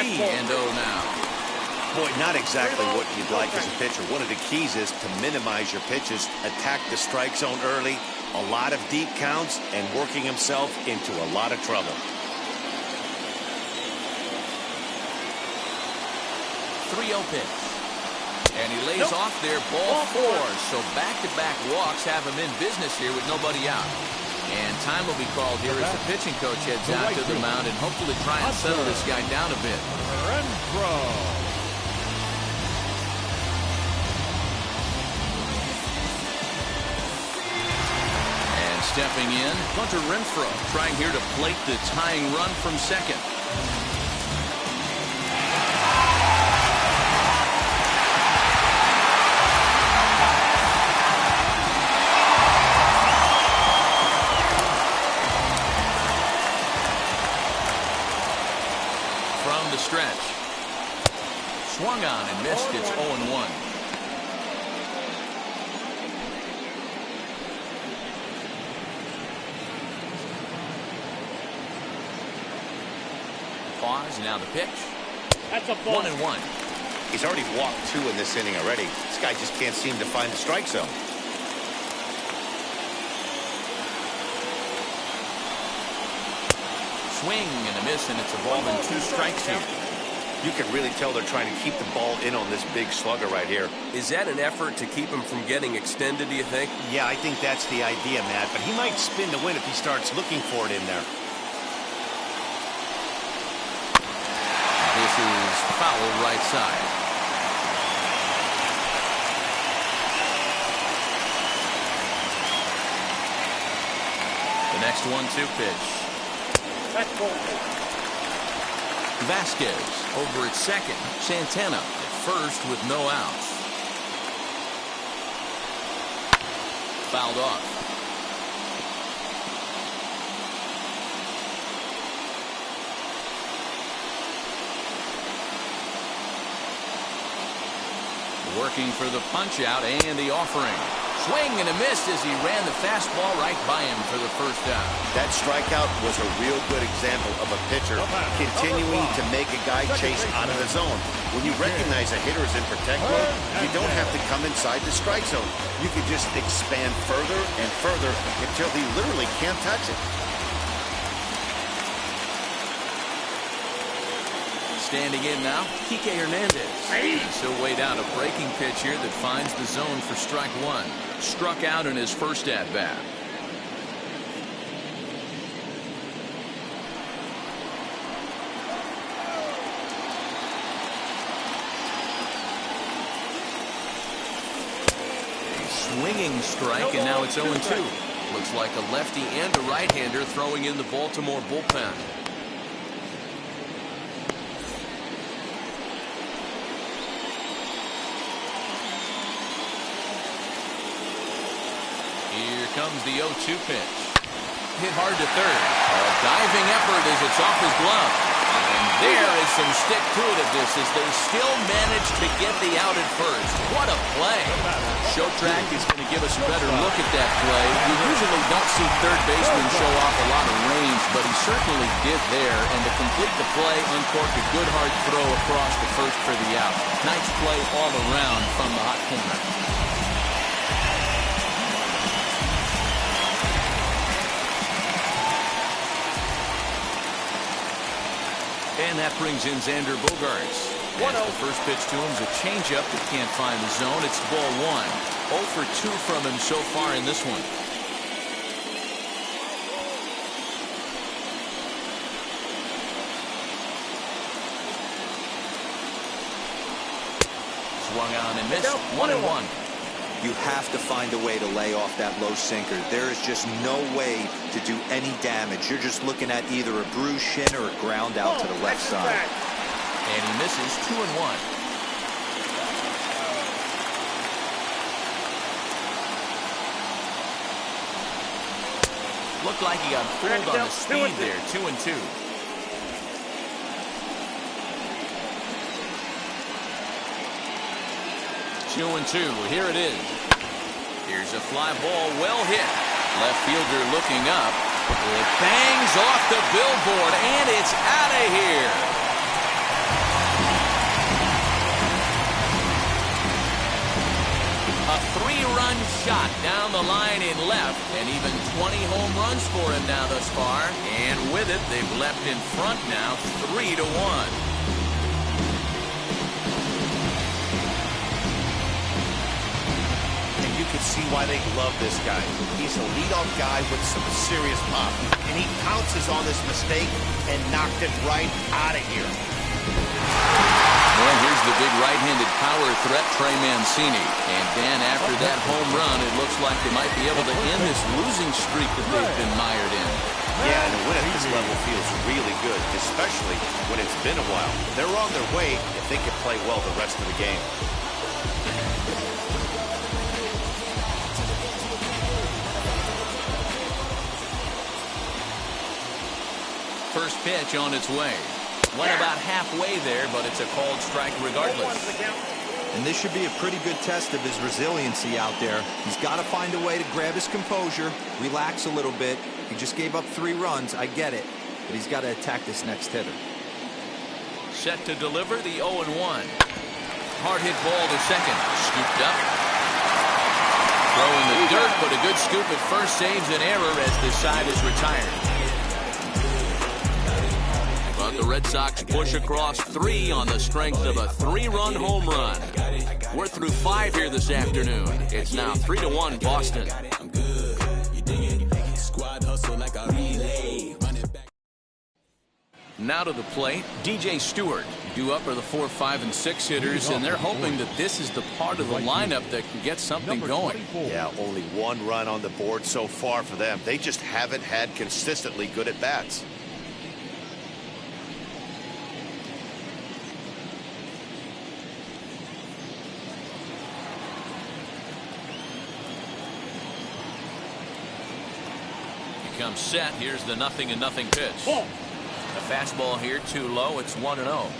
And 0 now. Boy, not exactly what you'd like as a pitcher. One of the keys is to minimize your pitches, attack the strike zone early, a lot of deep counts, and working himself into a lot of trouble. 3-0 pitch. And he lays off there, ball 4. So back-to-back walks have him in business here with nobody out. And time will be called here as the pitching coach heads out to the mound and hopefully try and settle this guy down a bit. And stepping in, Hunter Renfroe trying here to plate the tying run from second. The stretch. Swung on and missed. It's 0-1. Pause. Now the pitch. That's a ball. 1-1. He's already walked 2 in this inning already. This guy just can't seem to find the strike zone. Swing and a miss, and it's a ball and 2 strikes here. You can really tell they're trying to keep the ball in on this big slugger right here. Is that an effort to keep him from getting extended, do you think? Yeah, I think that's the idea, Matt. But he might spin to win if he starts looking for it in there. This is foul right side. The next 1-2 pitch. That's ball 2. Vasquez over at second. Santana at first with no outs. Fouled off. Working for the punch out and the offering. Swing and a miss as he ran the fastball right by him for the first out. That strikeout was a real good example of a pitcher continuing to make a guy chase out of the zone. When you recognize a hitter is in protect mode, you don't have to come inside the strike zone. You can just expand further and further until he literally can't touch it. Standing in now, Kike Hernandez. He'll wait out a breaking pitch here that finds the zone for strike 1. Struck out in his first at-bat. Swinging strike, and now it's 0-2. Looks like a lefty and a right-hander throwing in the Baltimore bullpen. Here comes the 0-2 pitch. Hit hard to third. A diving effort as it's off his glove. And there is some stick-to-itiveness as they still manage to get the out at first. What a play. Show Track is going to give us a better look at that play. You usually don't see third basemen show off a lot of range, but he certainly did there. And to complete the play, uncorked a good hard throw across the first for the out. Nice play all around from the hot corner. And that brings in Xander Bogaerts. As the first pitch to him is a changeup that can't find the zone. It's ball 1. 0 for 2 from him so far in this one. Swung on and missed. 1-1. You have to find a way to lay off that low sinker. There is just no way to do any damage. You're just looking at either a bruised shin or a ground out to the left side. And he misses. 2-1. Looked like he got fooled on his speed there. 2-2. Two and two. Here it is. Here's a fly ball, well hit. Left fielder looking up. It bangs off the billboard, and it's out of here. A 3-run shot down the line in left, and even 20 home runs for him now thus far. And with it, they've left in front now, 3-1. You can see why they love this guy. He's a leadoff guy with some serious pop, and he pounces on this mistake and knocked it right out of here. Well, here's the big right-handed power threat, Trey Mancini. And Dan, after that home run, it looks like they might be able to end this losing streak that they've been mired in. Yeah, and a win at this level feels really good, especially when it's been a while. They're on their way if they can play well the rest of the game. First pitch on its way. Went about halfway there, but it's a called strike regardless. And this should be a pretty good test of his resiliency out there. He's got to find a way to grab his composure, relax a little bit. He just gave up 3 runs. I get it. But he's got to attack this next hitter. Set to deliver the 0-1. Hard hit ball to second. Scooped up. Throw in the dirt, but a good scoop at first saves an error as this side is retired. But the Red Sox push across 3 on the strength of a 3-run home run. We're through 5 here this afternoon. It's now 3-1 Boston. Now to the plate, DJ Stewart. Due up are the 4, 5, and 6 hitters, and they're hoping that this is the part of the lineup that can get something going. Yeah, only 1 run on the board so far for them. They just haven't had consistently good at-bats. Comes set. Here's the 0-0 pitch. A fastball here too low. It's 1-0.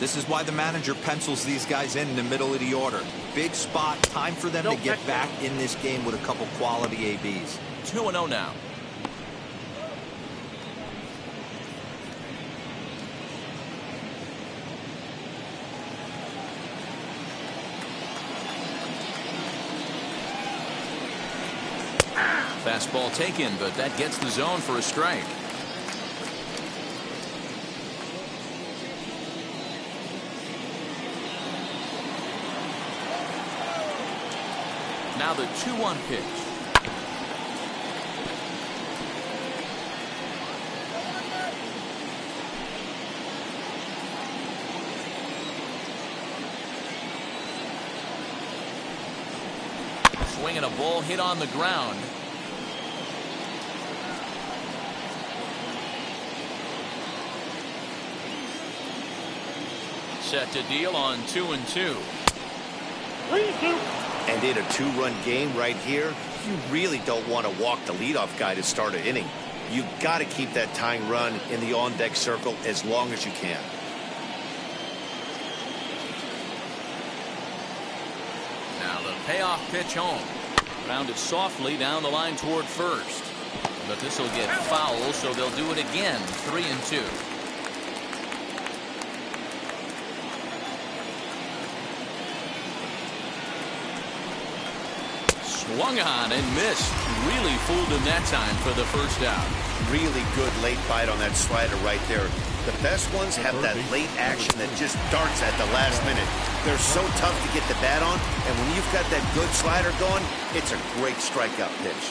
This is why the manager pencils these guys in the middle of the order. Big spot. Time for them to get back in this game with a couple quality ABs. 2-0 now. Fastball taken, but that gets the zone for a strike. Now the 2-1 pitch. Swinging a ball hit on the ground. Set to deal on 2-2. 3-2. And in a 2-run game right here, you really don't want to walk the leadoff guy to start an inning. You've got to keep that tying run in the on-deck circle as long as you can. Now the payoff pitch home. Grounded softly down the line toward first. But this will get foul, so they'll do it again. 3-2. Swung on and missed. Really fooled him that time for the first out. Really good late bite on that slider right there. The best ones have that late action that just darts at the last minute. They're so tough to get the bat on, and when you've got that good slider going, it's a great strikeout pitch.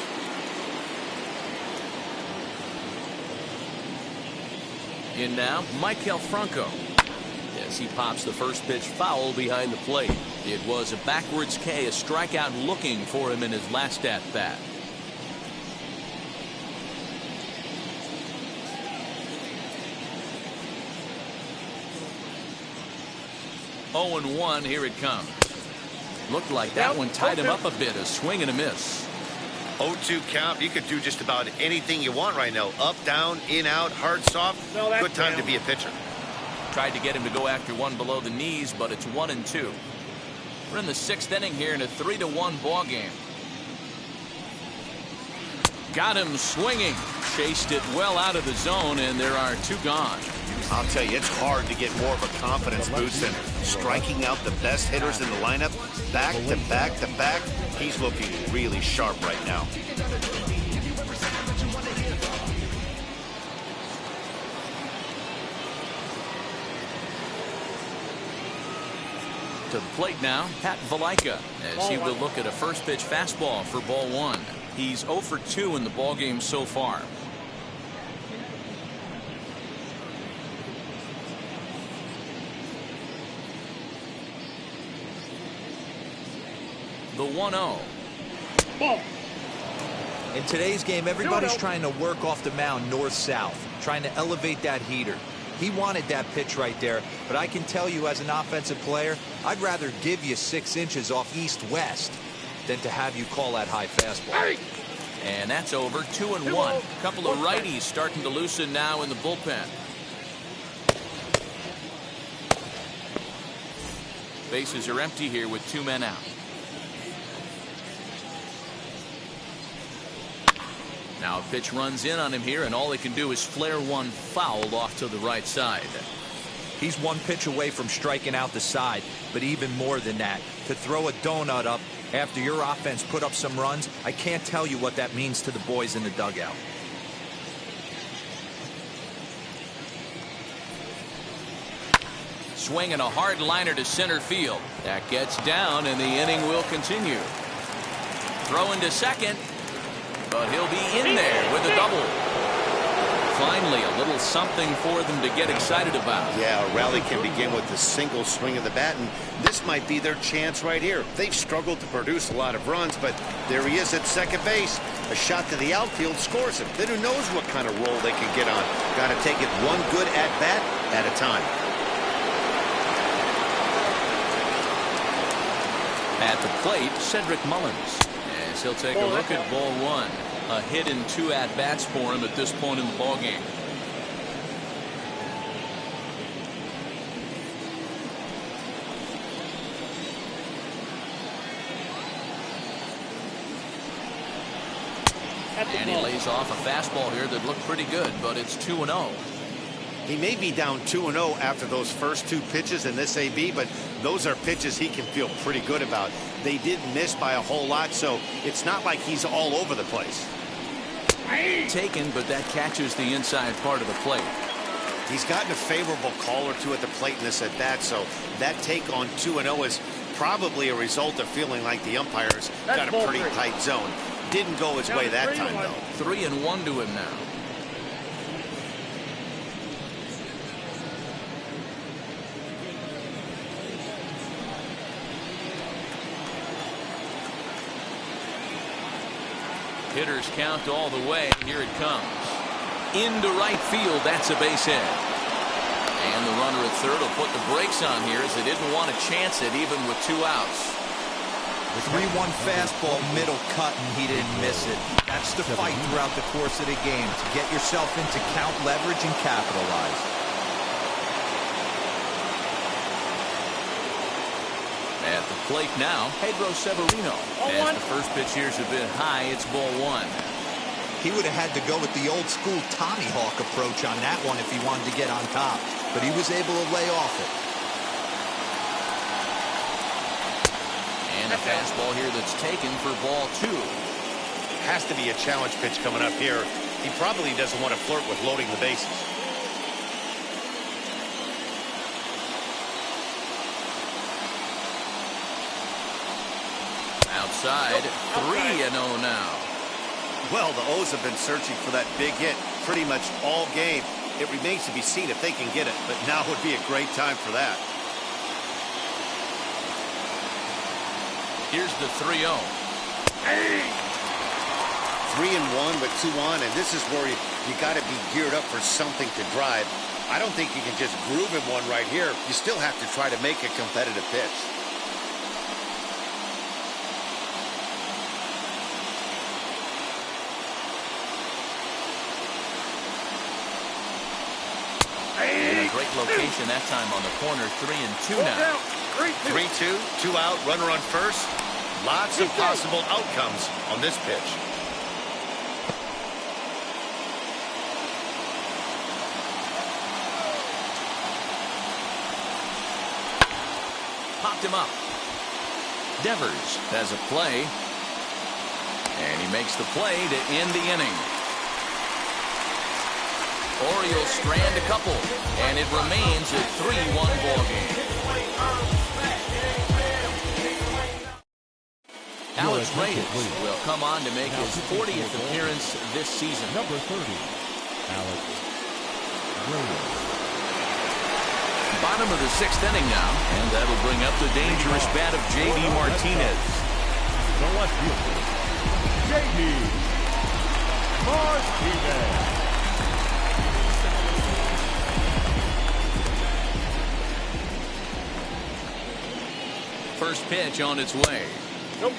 In now, Maikel Franco. as he pops the first pitch foul behind the plate. It was a backwards K, a strikeout looking for him in his last at bat. 0-1, here it comes. Looked like that one tied him up a bit, a swing and a miss. 0-2 count. You could do just about anything you want right now. Up, down, in, out, hard, soft. Good time to be a pitcher. Tried to get him to go after one below the knees, but it's 1-2. We're in the 6th inning here in a 3-1 ball game. Got him swinging. Chased it well out of the zone, and there are 2 gone. I'll tell you, it's hard to get more of a confidence boost than striking out the best hitters in the lineup. Back to back to back. He's looking really sharp right now. To the plate now, Pat Valaika, as he will look at a first pitch fastball for ball 1. He's 0 for 2 in the ball game so far. The 1-0. In today's game, everybody's trying to work off the mound north-south, trying to elevate that heater. He wanted that pitch right there, but I can tell you as an offensive player, I'd rather give you 6 inches off east-west than to have you call that high fastball. And that's over. 2-1. Couple of righties starting to loosen now in the bullpen. Bases are empty here with 2 men out. Now a pitch runs in on him here, and all he can do is flare one foul off to the right side. He's 1 pitch away from striking out the side, but even more than that, to throw a donut up after your offense put up some runs, I can't tell you what that means to the boys in the dugout. Swinging a hard liner to center field. That gets down, and the inning will continue. Throwing to second, but he'll be in there with a double. Finally, a little something for them to get excited about. Yeah, a rally can begin with a single swing of the bat, and this might be their chance right here. They've struggled to produce a lot of runs, but there he is at second base. A shot to the outfield scores him. Then who knows what kind of roll they can get on. Got to take it one good at-bat at a time. At the plate, Cedric Mullins, as he'll take a look at ball 1. A hit and 2 at-bats for him at this point in the ballgame. And he lays off a fastball here that looked pretty good, but it's 2-0. He may be down 2-0 after those first 2 pitches in this AB, but those are pitches he can feel pretty good about. They didn't miss by a whole lot, so it's not like he's all over the place. Taken, but that catches the inside part of the plate. He's gotten a favorable call or 2 at the plate in this at bat, so that take on 2-0 is probably a result of feeling like the umpires got a pretty tight zone. Didn't go his way that time, though. 3-1 to him now. Hitters count all the way. Here it comes. Into right field. That's a base hit. And the runner at third will put the brakes on here as they didn't want to chance it even with 2 outs. The 3-1 fastball, middle cut, and he didn't miss it. That's the fight throughout the course of the game, to get yourself into count leverage and capitalize. At the plate now, Pedro Severino. As the first pitch here's a bit high, it's ball 1. He would have had to go with the old school Tommy Hawk approach on that one if he wanted to get on top, but he was able to lay off it. And a fastball here that's taken for ball 2. Has to be a challenge pitch coming up here. He probably doesn't want to flirt with loading the bases. Outside, 3-0 now. Well, the O's have been searching for that big hit pretty much all game. It remains to be seen if they can get it, but now would be a great time for that. Here's the 3-0. 3-1 with 2 on, and this is where you got to be geared up for something to drive. I don't think you can just groove him one right here. You still have to try to make a competitive pitch. And a great location that time on the corner. 3-2 now. 3-2, 2 out, runner on first. Lots of possible outcomes on this pitch. Popped him up. Devers has a play. And he makes the play to end the inning. Orioles strand a couple, and it remains a 3-1 ball game. Alex Reyes will come on to make his 40th appearance this season. Number 30, Alex Reyes. Bottom of the 6th inning now, and that'll bring up the dangerous bat of J.D. Martinez. The left fielder, J.D. Martinez. First pitch on its way. A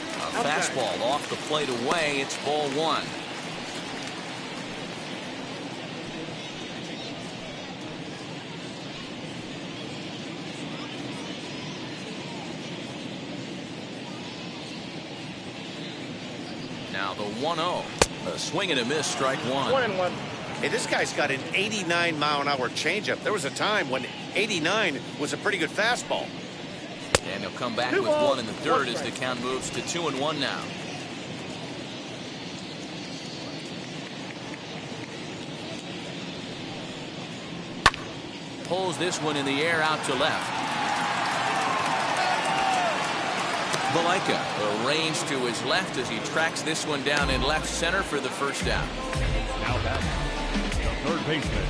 fastball off the plate away. It's ball 1. Now the 1-0. A swing and a miss, strike 1. 1-1. Hey, this guy's got an 89-mile-an-hour changeup. There was a time when 89 was a pretty good fastball. And he'll come back with 1 in the 3rd as the count moves to 2-1 now. Pulls this one in the air out to left. Valaika arranged to his left as he tracks this one down in left center for the first down. Now batting, the third baseman,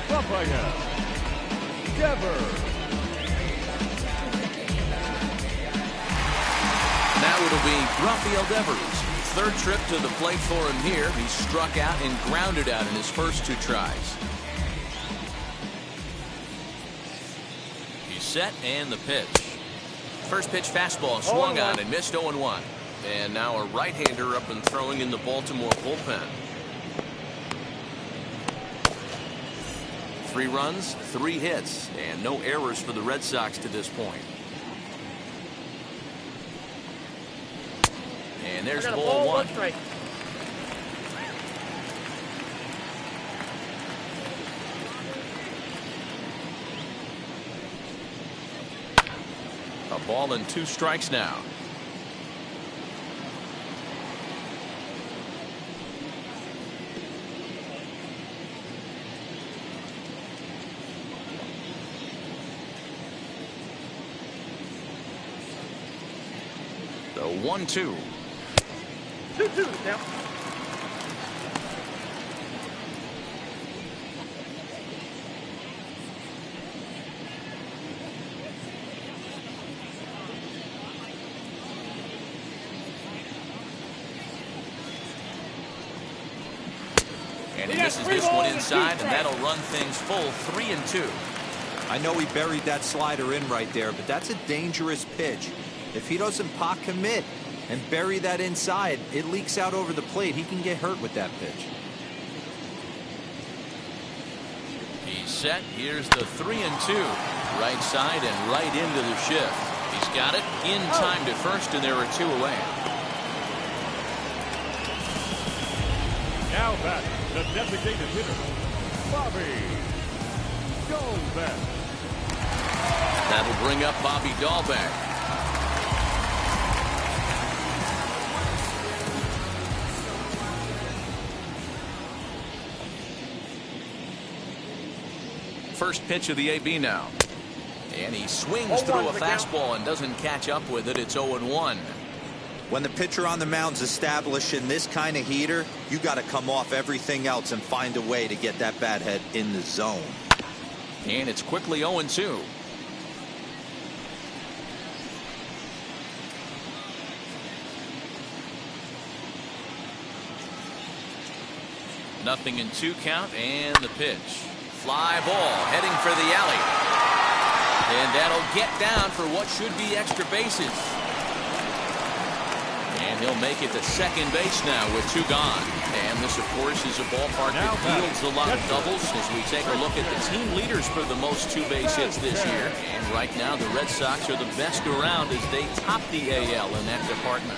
Rafael Devers. Now it'll be Rafael Devers. 3rd trip to the plate for him here. He struck out and grounded out in his first 2 tries. He's set and the pitch. First pitch fastball swung on and missed 0-1. And now a right-hander up and throwing in the Baltimore bullpen. 3 runs, 3 hits, and no errors for the Red Sox to this point. And there's ball 1. A ball and 2 strikes now. The 1-2. 2-2 now. And he misses this one inside, and that'll run things full 3-2. I know he buried that slider in right there, but that's a dangerous pitch. If he doesn't pot commit and bury that inside, it leaks out over the plate. He can get hurt with that pitch. He's set. Here's the 3-2. Right side and right into the shift. He's got it in time to first, and there are 2 away. Now back, the designated hitter, Bobby Dalbec. That'll bring up Bobby Dalbec. First pitch of the AB now. And he swings through a fastball and doesn't catch up with it. It's 0-1. When the pitcher on the mound's establishing this kind of heater, you got to come off everything else and find a way to get that bat head in the zone. And it's quickly 0-2. Nothing in 2 count, and the pitch. Fly ball heading for the alley. And that'll get down for what should be extra bases. And he'll make it to second base now with 2 gone. And this, of course, is a ballpark that fields a lot of doubles as we take a look at the team leaders for the most 2-base hits this year. And right now, the Red Sox are the best around as they top the AL in that department.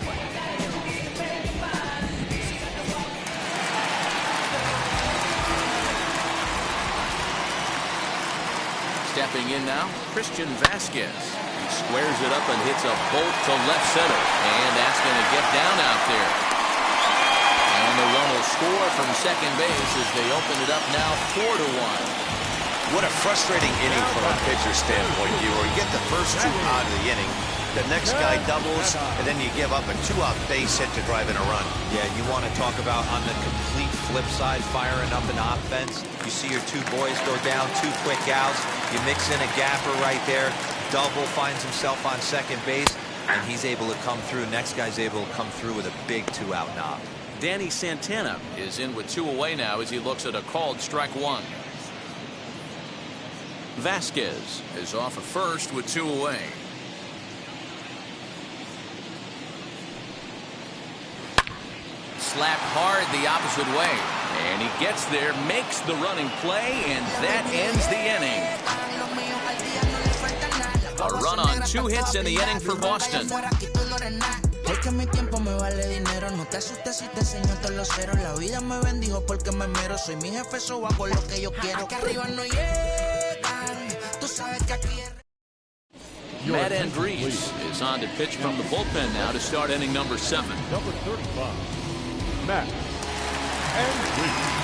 Stepping in now, Christian Vasquez. He squares it up and hits a bolt to left center. And that's going to get down out there. And the run will score from second base as they open it up now 4-1. What a frustrating inning from a pitcher's standpoint, you get the first 2 out of the inning. The next guy doubles, and then you give up a 2-out base hit to drive in a run. Yeah, you want to talk about on the complete flip side, firing up an offense. You see your 2 boys go down, 2 quick outs. You mix in a gapper right there. Double finds himself on second base, and he's able to come through. Next guy's able to come through with a big 2-out knock. Danny Santana is in with 2 away now as he looks at a called strike 1. Vasquez is off at first with 2 away. Slapped hard the opposite way. And he gets there, makes the running play, and that ends the inning. A run on 2 hits in the inning for Boston. Matt Andrees is on to pitch from the bullpen now to start inning number 7. Number 35, Matt Andrees.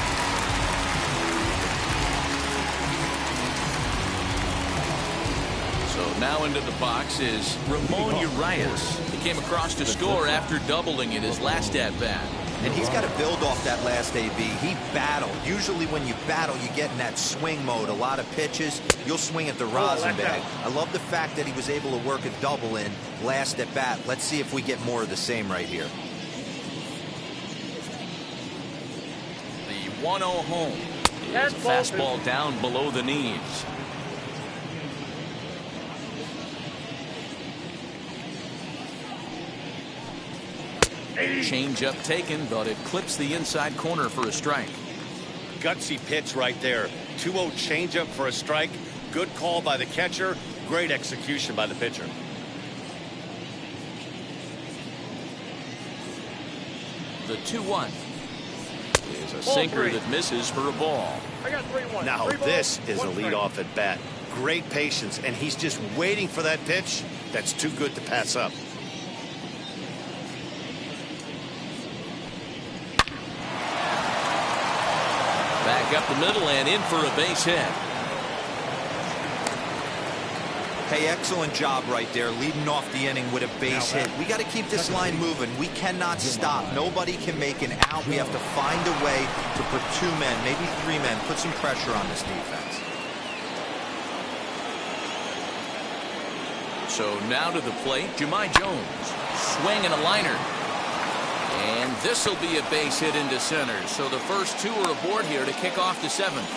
So now into the box is Ramon Urias. He came across to score after doubling in his last at-bat. And he's got to build off that last AB. He battled. Usually when you battle, you get in that swing mode. A lot of pitches, you'll swing at the rosin bag. I love the fact that he was able to work a double in last at bat. Let's see if we get more of the same right here. The 1-0 home is fastball down below the knees. Change-up taken, but it clips the inside corner for a strike. Gutsy pitch right there. 2-0 changeup for a strike. Good call by the catcher. Great execution by the pitcher. The 2-1 is a sinker that misses for a ball. I got 3-1. Now this is a leadoff at bat. Great patience, and he's just waiting for that pitch. That's too good to pass up. Back up the middle and in for a base hit. Hey, excellent job right there, leading off the inning with a base hit. We got to keep this line moving. We cannot stop. Nobody can make an out. We have to find a way to put 2 men, maybe 3 men, put some pressure on this defense. So now to the plate, Jahmai Jones. Swing and a liner. And this will be a base hit into center. So the first 2 are aboard here to kick off the 7th.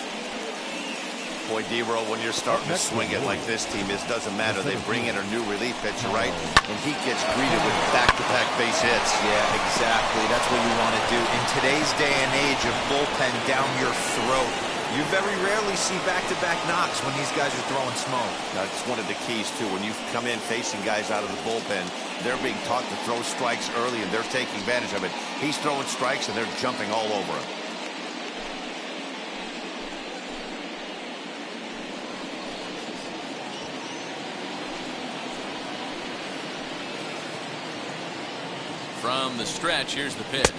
Boy, D-Row, when you're starting to swing it like this team is, doesn't matter. They bring in a new relief pitcher, right? And he gets greeted with back-to-back base hits. Yeah, exactly. That's what you want to do. In today's day and age of bullpen down your throat, you very rarely see back-to-back knocks when these guys are throwing smoke. That's one of the keys, too. When you come in facing guys out of the bullpen, they're being taught to throw strikes early, and they're taking advantage of it. He's throwing strikes, and they're jumping all over him. From the stretch, here's the pitch.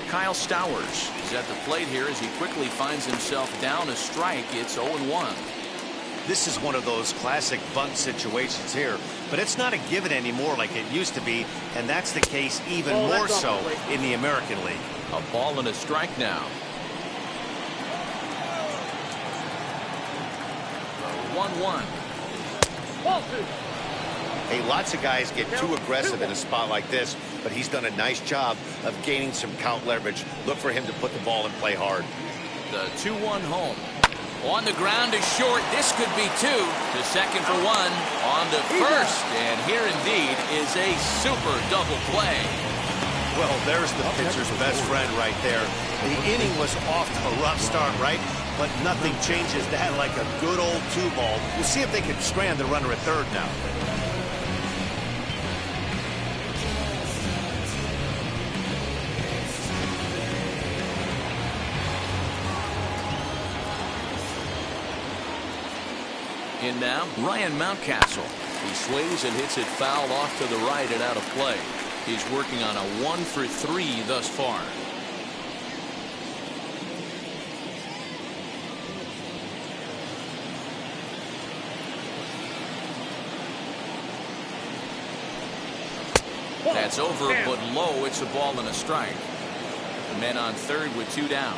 Kyle Stowers is at the plate here as he quickly finds himself down a strike. It's 0-1. This is one of those classic bunt situations here, but it's not a given anymore like it used to be, and that's the case even more so in the American League. A ball and a strike now. 1-1. Hey, lots of guys get too aggressive in a spot like this, but he's done a nice job of gaining some count leverage. Look for him to put the ball in play hard. The 2-1 home. On the ground is short. This could be two. To second for one. On to first. And here indeed is a super double play. Well, there's the pitcher's best friend right there. The inning was off to a rough start, right? But nothing changes that like a good old 2-ball. We'll see if they can strand the runner at third now. In now, Ryan Mountcastle. He sways and hits it foul off to the right and out of play. He's working on a 1-for-3 thus far. That's over, but low. It's a ball and a strike. The men on third with 2 down.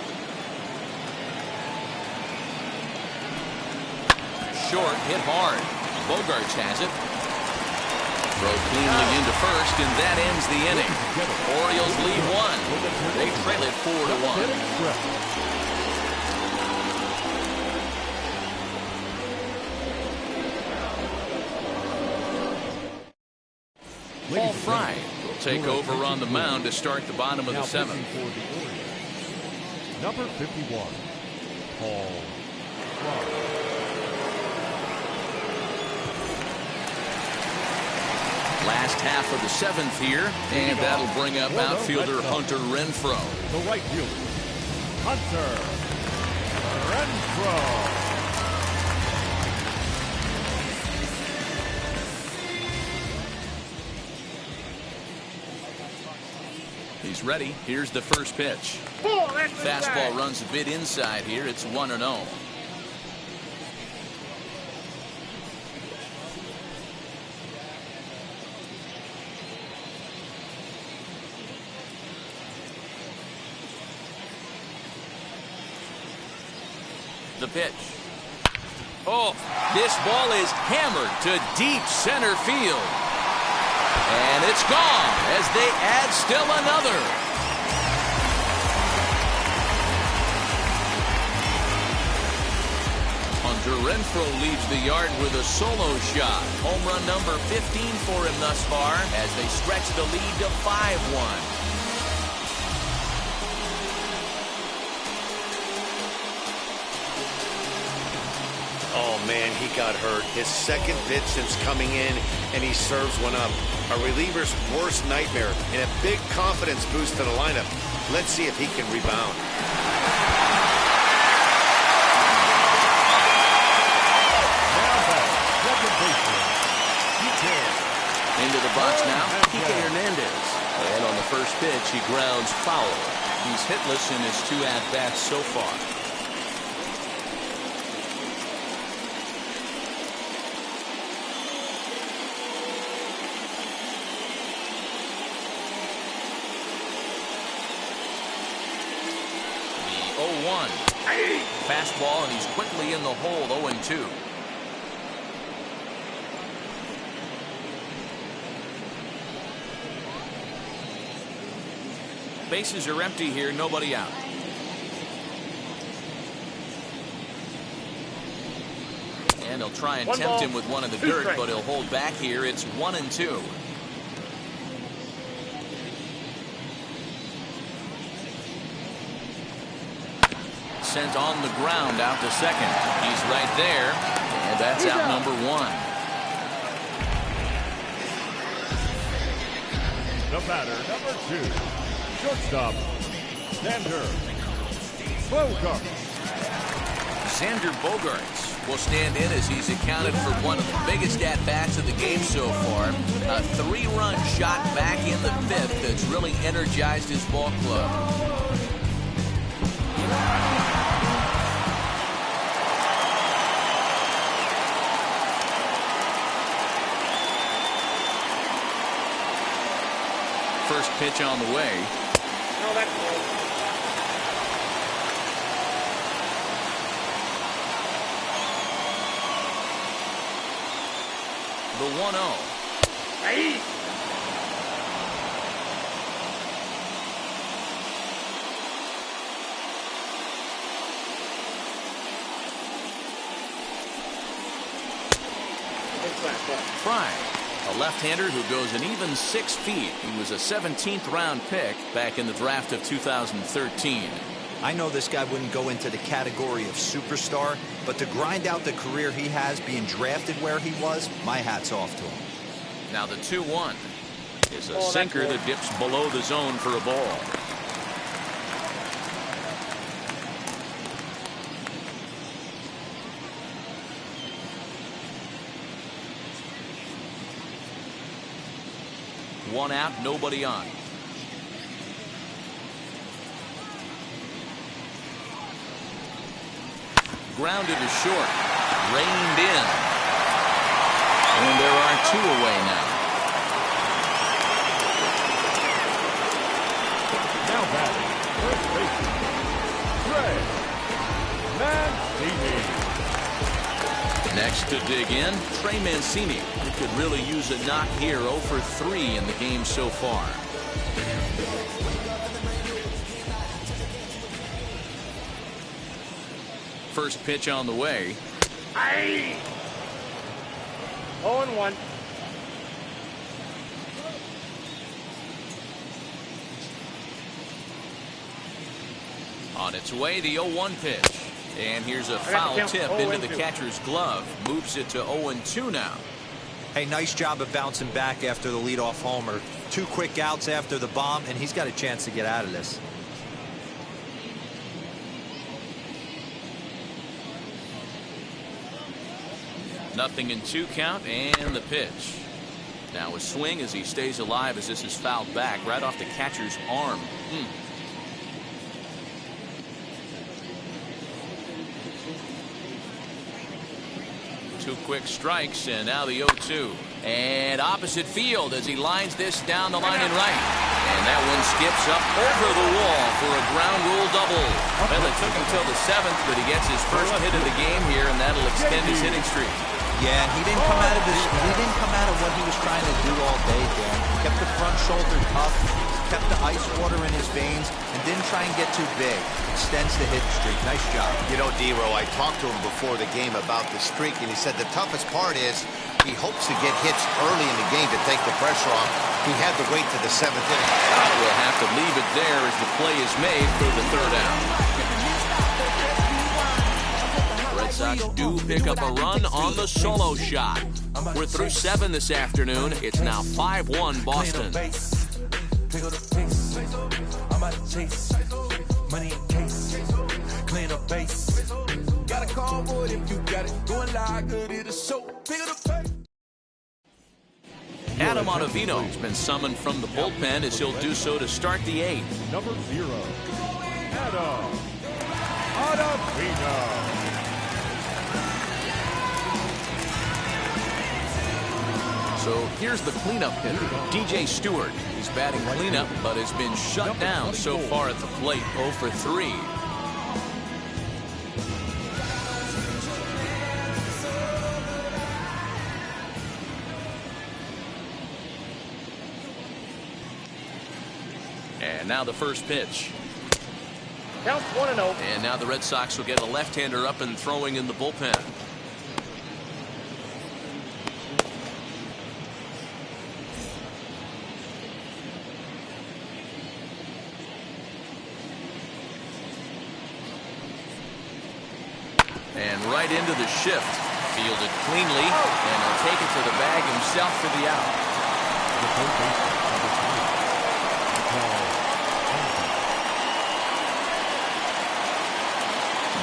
Short, hit hard. Bogarts has it. Throw cleanly into first, and that ends the inning. Orioles lead 1. They trail it 4-1. Paul Fry will take over on the mound to start the bottom of the 7th. Number 51, Paul Fry. Last half of the 7th here, and that'll bring up outfielder Hunter Renfroe. The right fielder, Hunter Renfroe. He's ready. Here's the first pitch. Fastball runs a bit inside here. It's 1-0. The pitch. Oh, this ball is hammered to deep center field. And it's gone as they add still another. Hunter Renfroe leaves the yard with a solo shot. Home run number 15 for him thus far as they stretch the lead to 5-1. Oh, man, he got hurt. His second pitch since coming in, and he serves one up. A reliever's worst nightmare and a big confidence boost to the lineup. Let's see if he can rebound. Into the box now, Kike Hernandez. And on the first pitch, he grounds foul. He's hitless in his 2 at-bats so far. The 0-1. Fastball, and he's quickly in the hole, 0-2. Bases are empty here, nobody out. And he'll try and tempt him with one in the dirt, but he'll hold back here. It's 1-2. Sent on the ground out to second. He's right there, and that's out number 1. The batter, number 2. Shortstop, Xander Bogaerts. Xander Bogaerts will stand in as he's accounted for one of the biggest at-bats of the game so far. A 3-run shot back in the 5th that's really energized his ball club. first pitch on the way. No, that's cool. The 1-0. Hey. Fry, a left-hander who goes an even 6 feet. He was a 17th round pick back in the draft of 2013. I know this guy wouldn't go into the category of superstar, but to grind out the career he has being drafted where he was, my hat's off to him. Now the 2-1 is a sinker that dips below the zone for a ball. One out, nobody on. Grounded to short. Reined in. And there are 2 away now. Now batting, first baseman, Trey Mancini. Next to dig in, Trey Mancini. He could really use a knock here. 0 for 3 in the game so far. First pitch on the way. Aye. 0-1. On its way, the 0-1 pitch. And here's a foul tip into the catcher's glove. Moves it to 0-2 now. Hey, nice job of bouncing back after the leadoff homer. 2 quick outs after the bomb, and he's got a chance to get out of this. Nothing in 2 count, and the pitch. Now a swing as he stays alive as this is fouled back right off the catcher's arm. 2 quick strikes, and now the 0-2. And opposite field as he lines this down the line and right. And that one skips up over the wall for a ground rule double. Well, it took until the 7th, but he gets his first hit of the game here, and that'll extend his hitting streak. Yeah, and he didn't come out of this. He didn't come out of what he was trying to do all day, Dan. He kept the front shoulder tough, kept the ice water in his veins, and didn't try and get too big. Extends the hit streak. Nice job. You know, D-Row, I talked to him before the game about the streak, and he said the toughest part is he hopes to get hits early in the game to take the pressure off. He had to wait to the 7th inning. We'll have to leave it there as the play is made for the 3rd out. Red Sox do pick up a run on the solo shot. We're through 7 this afternoon. It's now 5-1 Boston. Pick up the pace. I'm out of chase. Money in case. Clean up base. Got a call for it if you got it. Going live good it'll show. Pick up the pace. Adam Ottavino has been summoned from the bullpen as he'll do so to start the 8th. Number 0, Adam Ottavino. So here's the cleanup hitter, DJ Stewart. He's batting cleanup, but has been shut down so far at the plate, 0 for 3. And now the first pitch. Counts 1-0. And now the Red Sox will get a left-hander up and throwing in the bullpen. And right into the shift. Fielded cleanly, and he'll take it to the bag himself for the out.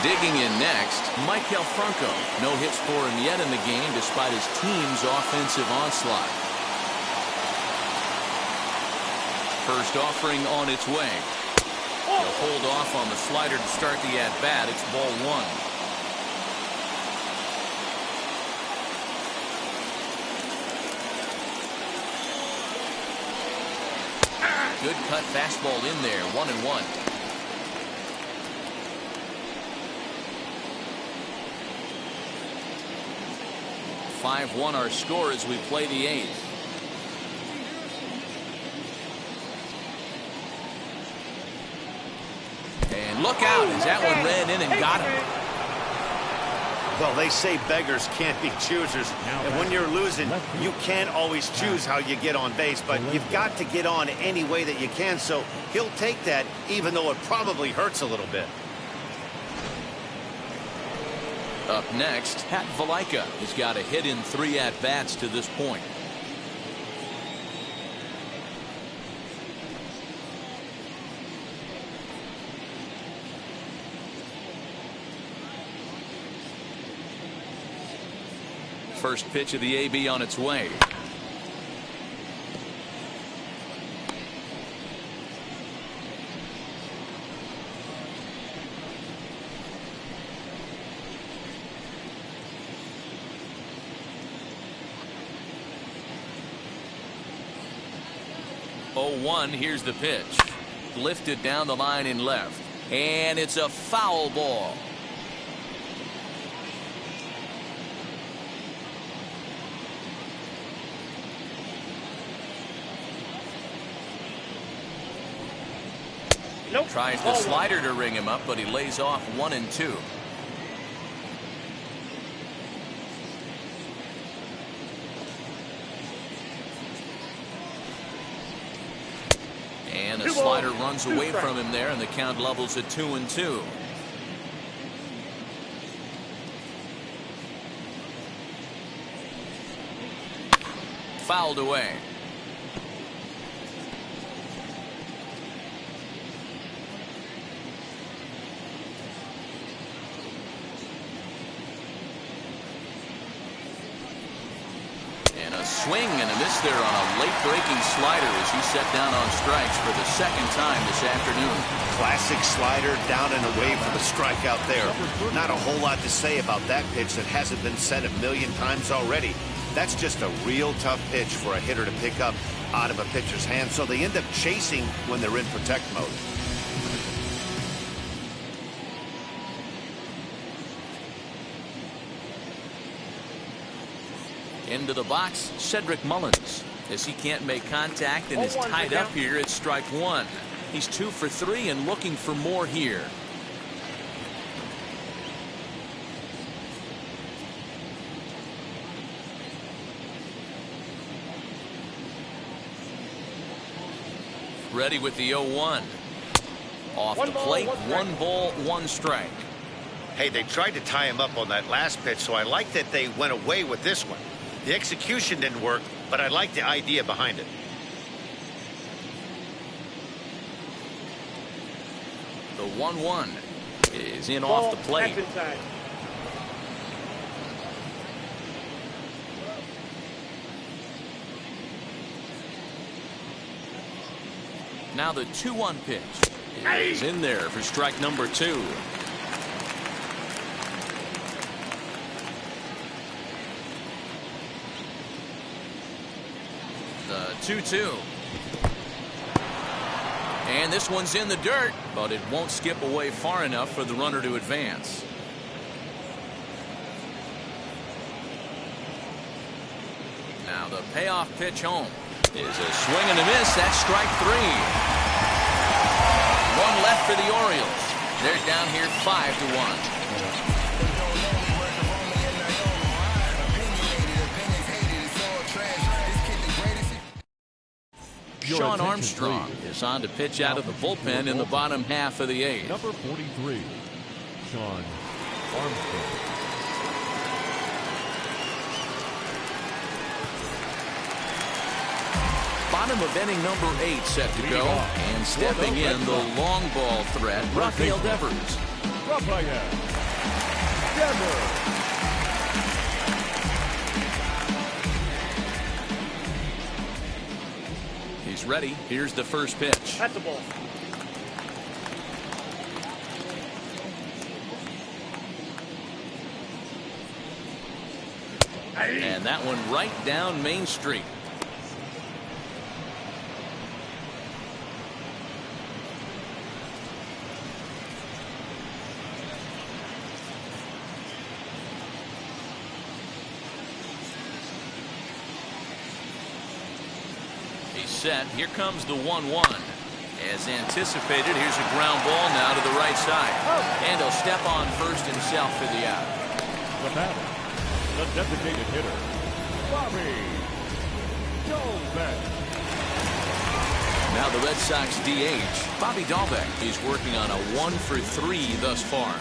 Digging in next, Michael Franco. No hits for him yet in the game despite his team's offensive onslaught. First offering on its way. He'll hold off on the slider to start the at-bat. It's ball 1. Good cut fastball in there. 1-1. (5-1) our score as we play the 8th. And look out as that one ran in and got him. Well, they say beggars can't be choosers. And when you're losing, you can't always choose how you get on base, but you've got to get on any way that you can. So he'll take that, even though it probably hurts a little bit. Up next, Pat Valaika has got a hit in 3 at-bats to this point. First pitch of the AB on its way. (0-1). Here's the pitch. Lifted down the line in left. And it's a foul ball. Nope. Tries the slider to ring him up, but he lays off 1-2. And a slider runs away from him there, and the count levels at 2-2. Fouled away. Swing and a miss there on a late-breaking slider as he set down on strikes for the second time this afternoon. Classic slider down and away for the strikeout there. Not a whole lot to say about that pitch that hasn't been said a million times already. That's just a real tough pitch for a hitter to pick up out of a pitcher's hand, so they end up chasing when they're in protect mode. Into the box, Cedric Mullins, as he can't make contact and is tied up here at strike 1. He's 2 for 3 and looking for more here. Ready with the 0-1. Off the plate, 1 ball, 1 strike. Hey, they tried to tie him up on that last pitch, so I like that they went away with this one. The execution didn't work, but I like the idea behind it. The 1-1 is in off the plate. Now the 2-1 pitch is in there for strike number 2. The 2-2. And this one's in the dirt, but it won't skip away far enough for the runner to advance. Now the payoff pitch home is a swing and a miss. That's strike 3. 1 left for the Orioles. They're down here 5-1. Sean Armstrong is on to pitch out of the bullpen in the bottom half of the 8th. Number 43, Sean Armstrong. Bottom of inning number 8 set to go, and stepping in the long ball threat, Rafael Devers. Rafael Devers. He's ready. Here's the first pitch. That's a ball. And that one right down Main Street. set. Here comes the 1-1. As anticipated, here's a ground ball now to the right side. And he'll step on first himself for the out. The batter, the designated hitter, Bobby Dalbec. Now the Red Sox DH, Bobby Dalbec. He's working on a 1-for-3 thus far.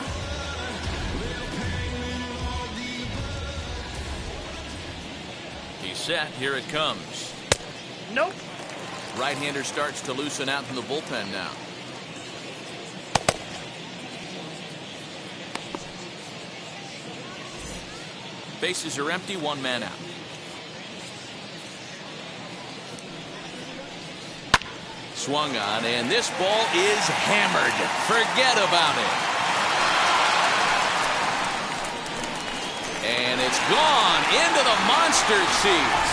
He's set. Here it comes. Nope. Right-hander starts to loosen out from the bullpen now. Bases are empty, one man out. Swung on, and this ball is hammered. Forget about it. And it's gone into the monster seats.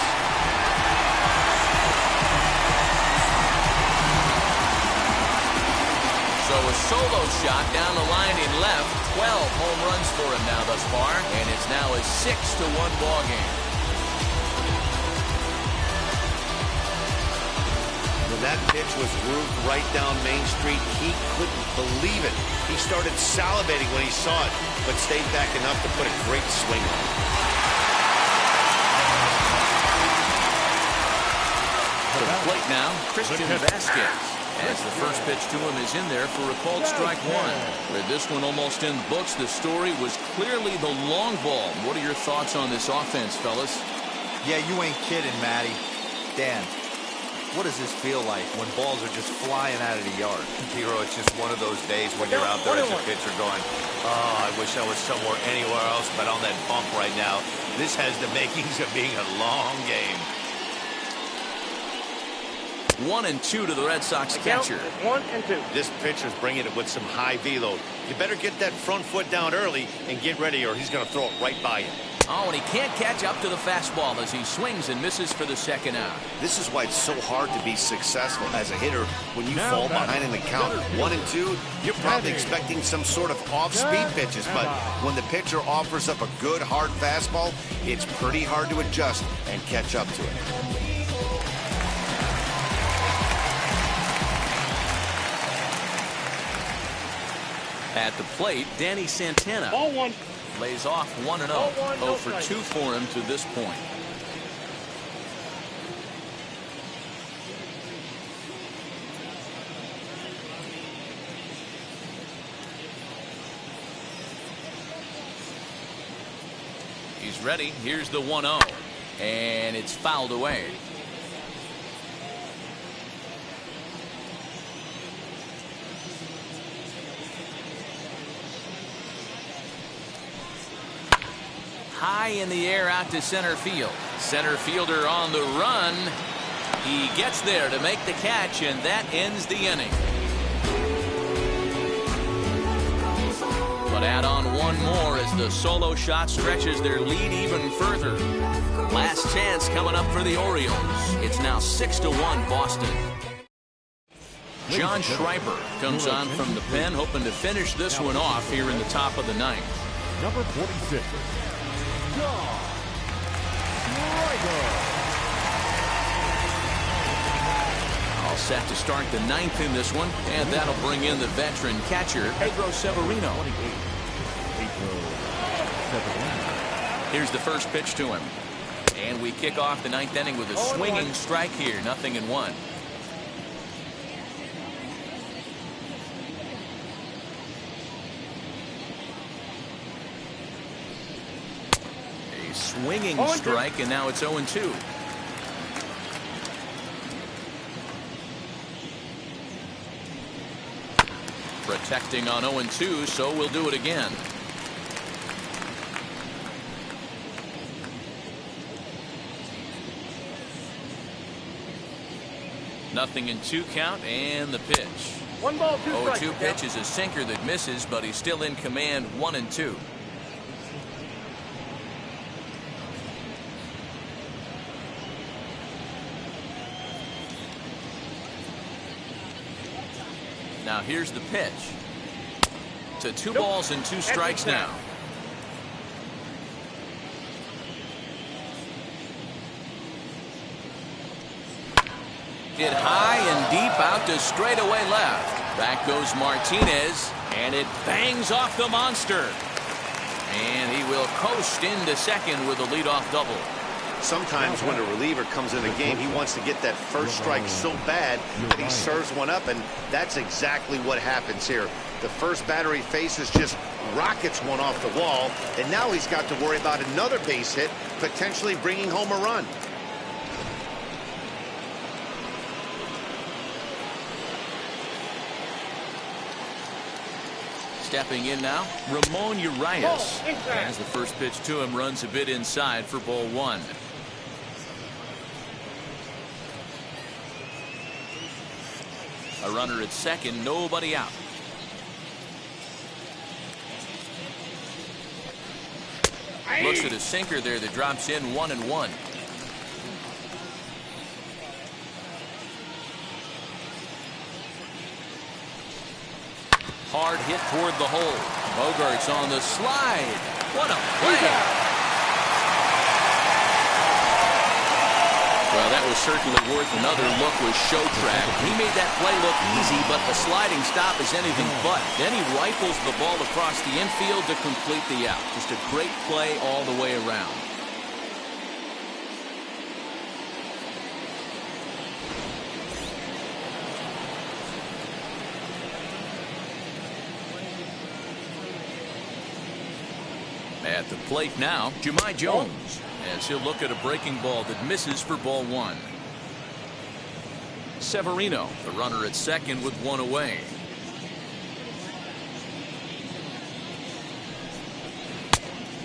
So a solo shot down the line in left. 12 home runs for him now thus far, and it's now a 6-1 ball game. That pitch was grooved right down Main Street. He couldn't believe it. He started salivating when he saw it, but stayed back enough to put a great swing on it. To the plate now, Christian Vasquez. As the first pitch to him is in there for a called strike one. With this one almost in the books, the story was clearly the long ball. What are your thoughts on this offense, fellas? Yeah, you ain't kidding, Matty. Dan, what does this feel like when balls are just flying out of the yard? Hero, it's just one of those days when you're out there as a pitcher going, oh, I wish I was somewhere anywhere else but on that bump right now. This has the makings of being a long game. 1-2 to the Red Sox catcher. 1-2. This pitcher's bringing it with some high velo. You better get that front foot down early and get ready, or he's going to throw it right by you. Oh, and he can't catch up to the fastball as he swings and misses for the second out. This is why it's so hard to be successful as a hitter when you fall behind in the count. 1-2, you're probably expecting some sort of off-speed pitches, but when the pitcher offers up a good, hard fastball, it's pretty hard to adjust and catch up to it. At the plate, Danny Santana. Ball one. Lays off 1-0. 0 for 2 for him to this point. He's ready. Here's the 1-0. And it's fouled away. High in the air out to center field. Center fielder on the run. He gets there to make the catch, and that ends the inning. But add on one more as the solo shot stretches their lead even further. Last chance coming up for the Orioles. It's now 6-1 Boston. John Schreiber comes on from the pen, hoping to finish this one off here in the top of the ninth. Number 46. All set to start the ninth in this one, and that'll bring in the veteran catcher, Pedro Severino. Here's the first pitch to him. And we kick off the ninth inning with a swinging strike here, 0-1. Swinging strike, and now it's 0-2. Protecting on 0-2, so we'll do it again. Nothing in 2 count, and the pitch. 1 ball, 2 strikes. 0-2 pitch is a sinker that misses, but he's still in command. 1-2. Now here's the pitch. To 2 balls and 2 strikes now. Hit high and deep out to straightaway left. Back goes Martinez, and it bangs off the monster. And he will coast into second with a leadoff double. Sometimes when a reliever comes in a game, he wants to get that first strike so bad that he serves one up, and that's exactly what happens here. The first batter he faces just rockets one off the wall, and now he's got to worry about another base hit, potentially bringing home a run. Stepping in now, Ramon Urias. As the first pitch to him runs a bit inside for ball one. A runner at second, nobody out. Looks at a sinker there that drops in 1-1. Hard hit toward the hole. Bogart's on the slide. What a play. Well, that was certainly worth another look with show track. He made that play look easy, but the sliding stop is anything but. Then he rifles the ball across the infield to complete the out. Just a great play all the way around. At the plate now, Jahmai Jones, as he'll look at a breaking ball that misses for ball one. Severino, the runner at second with one away.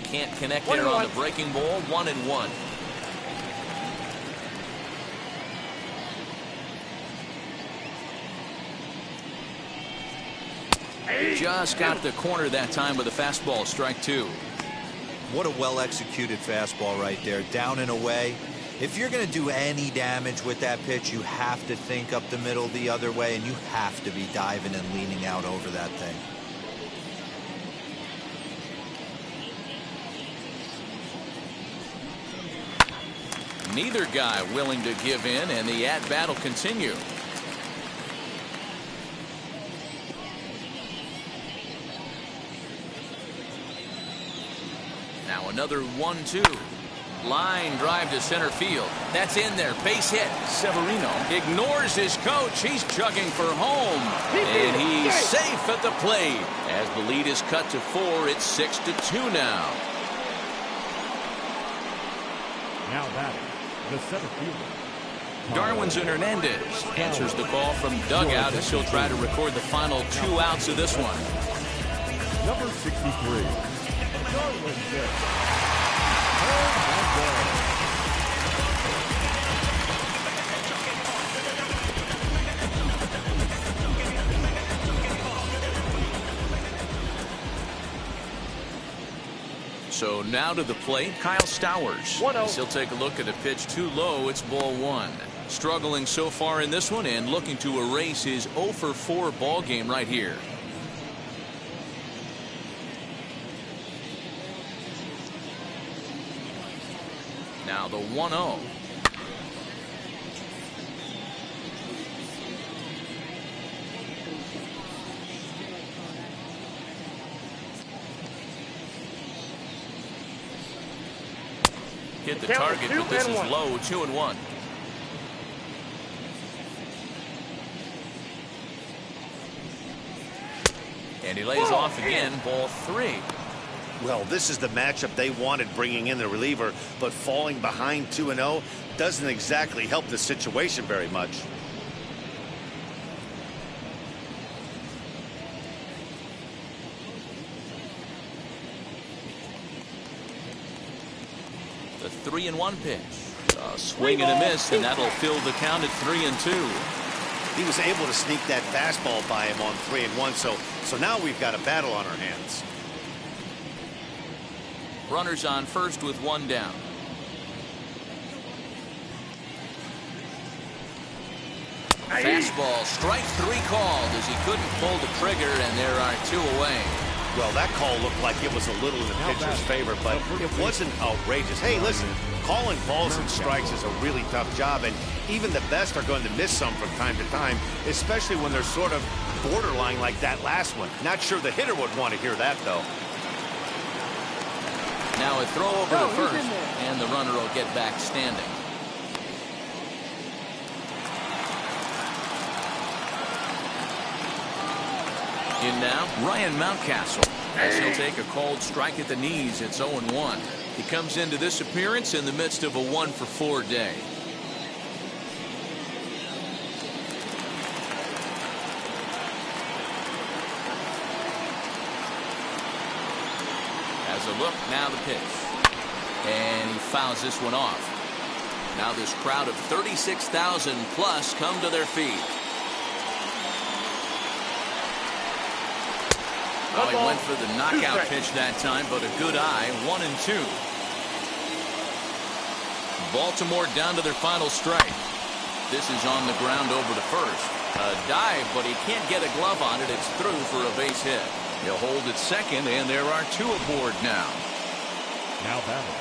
Can't connect there on the breaking ball, 1-1. Just got the corner that time with a fastball, strike two. What a well-executed fastball right there, down and away. If you're going to do any damage with that pitch, you have to think up the middle the other way, and you have to be diving and leaning out over that thing. Neither guy willing to give in, and the at-bat will continue. Now another 1-2. Line drive to center field. That's in there. Base hit. Severino ignores his coach. He's chugging for home. And he's safe at the plate. As the lead is cut to 4, it's 6-2 now. Now batting, the center fielder. Darwinzon Hernandez answers the call from dugout as he'll try to record the final 2 outs of this one. Number 63. Darwinzon. So now to the plate, Kyle Stowers. As he'll take a look at a pitch too low, it's ball one. Struggling so far in this one and looking to erase his 0-for-4 ball game right here. Now the 1-0. Hit the target, but this is low, 2-1. And he lays off again, ball 3. Well, this is the matchup they wanted, bringing in the reliever, but falling behind 2-0 doesn't exactly help the situation very much. The 3-1 pitch. A swing and a miss, and that'll fill the count at 3-2. He was able to sneak that fastball by him on 3-1, so now we've got a battle on our hands. Runners on first with one down. Fastball, strike 3 called as he couldn't pull the trigger, and there are 2 away. Well, that call looked like it was a little in the pitcher's favor, but it wasn't outrageous. Hey, listen, calling balls and strikes is a really tough job, and even the best are going to miss some from time to time, especially when they're sort of borderline like that last one. Not sure the hitter would want to hear that, though. Now a throw over to first, and the runner will get back standing. In now, Ryan Mountcastle, as he'll take a called strike at the knees. It's 0-1. He comes into this appearance in the midst of a 1-for-4 day. As a look, now the pitch. And he fouls this one off. Now this crowd of 36,000 plus come to their feet. Well, he went for the knockout pitch that time, but a good eye. 1-2. Baltimore down to their final strike. This is on the ground over to first. A dive, but he can't get a glove on it. It's through for a base hit. He'll hold at second, and there are two aboard now.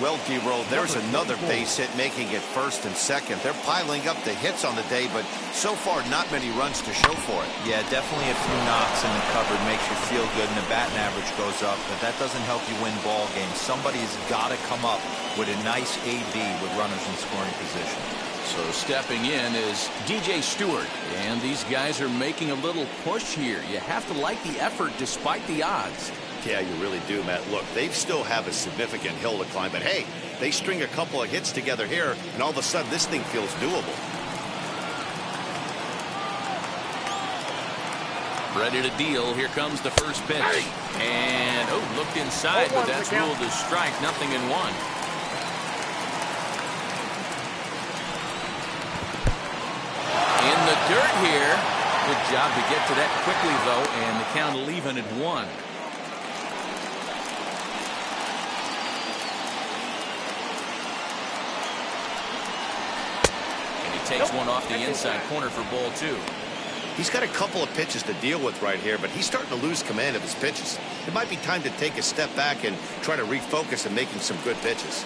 Well, D-Roll, there's another base hit making it first and second. They're piling up the hits on the day, but so far not many runs to show for it. Yeah, definitely a few knocks in the cupboard makes you feel good, and the batting average goes up, but that doesn't help you win ball games. Somebody's got to come up with a nice AB with runners in scoring position. So stepping in is DJ Stewart, and these guys are making a little push here. You have to like the effort despite the odds. Yeah, you really do, Matt. Look, they still have a significant hill to climb, but hey, they string a couple of hits together here, and all of a sudden this thing feels doable. Ready to deal. Here comes the first pitch. And, looked inside, but that's ruled as strike. 0-1. In the dirt here. Good job to get to that quickly, though, and the count will even at 1. Takes one off the inside corner for ball 2. He's got a couple of pitches to deal with right here, but he's starting to lose command of his pitches. It might be time to take a step back and try to refocus on making some good pitches.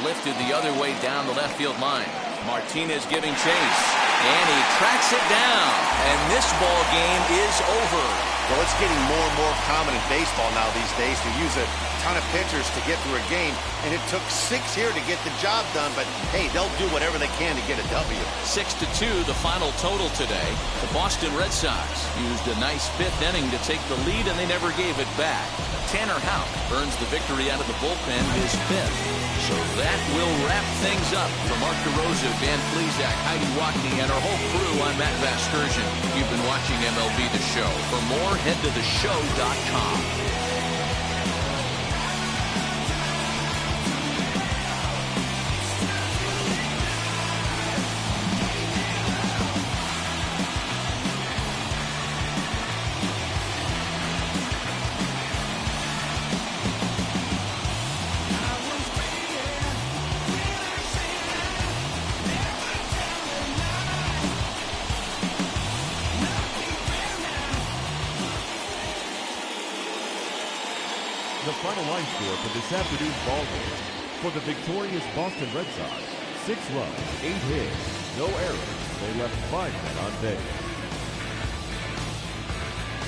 Lifted the other way down the left field line. Martinez giving chase, and he tracks it down, and this ball game is over. Well, it's getting more and more common in baseball now these days to use a ton of pitchers to get through a game, and it took 6 here to get the job done, but hey, they'll do whatever they can to get a W. 6-2 the final total today. The Boston Red Sox used a nice 5th inning to take the lead, and they never gave it back. Tanner Houck earns the victory out of the bullpen, his 5th. So that will wrap things up. For Mark DeRosa, Dan Plesac, Heidi Watney, and our whole crew, I'm Matt Vasgersian. You've been watching MLB The Show. For more, head to theshow.com. The final line score for this afternoon's ball game. For the victorious Boston Red Sox, 6 runs, 8 hits, no errors. They left 5 men on base.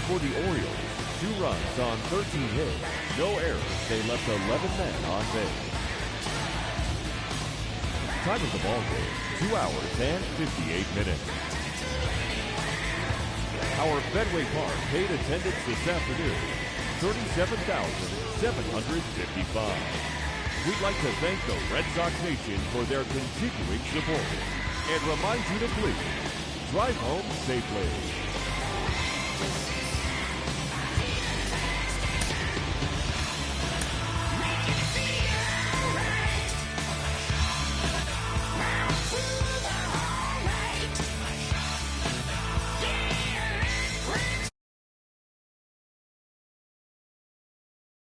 For the Orioles, 2 runs on 13 hits, no errors. They left 11 men on base. Time of the ball game, 2 hours and 58 minutes. Our Fenway Park paid attendance this afternoon, 37,755. We'd like to thank the Red Sox Nation for their continuing support and remind you to please drive home safely.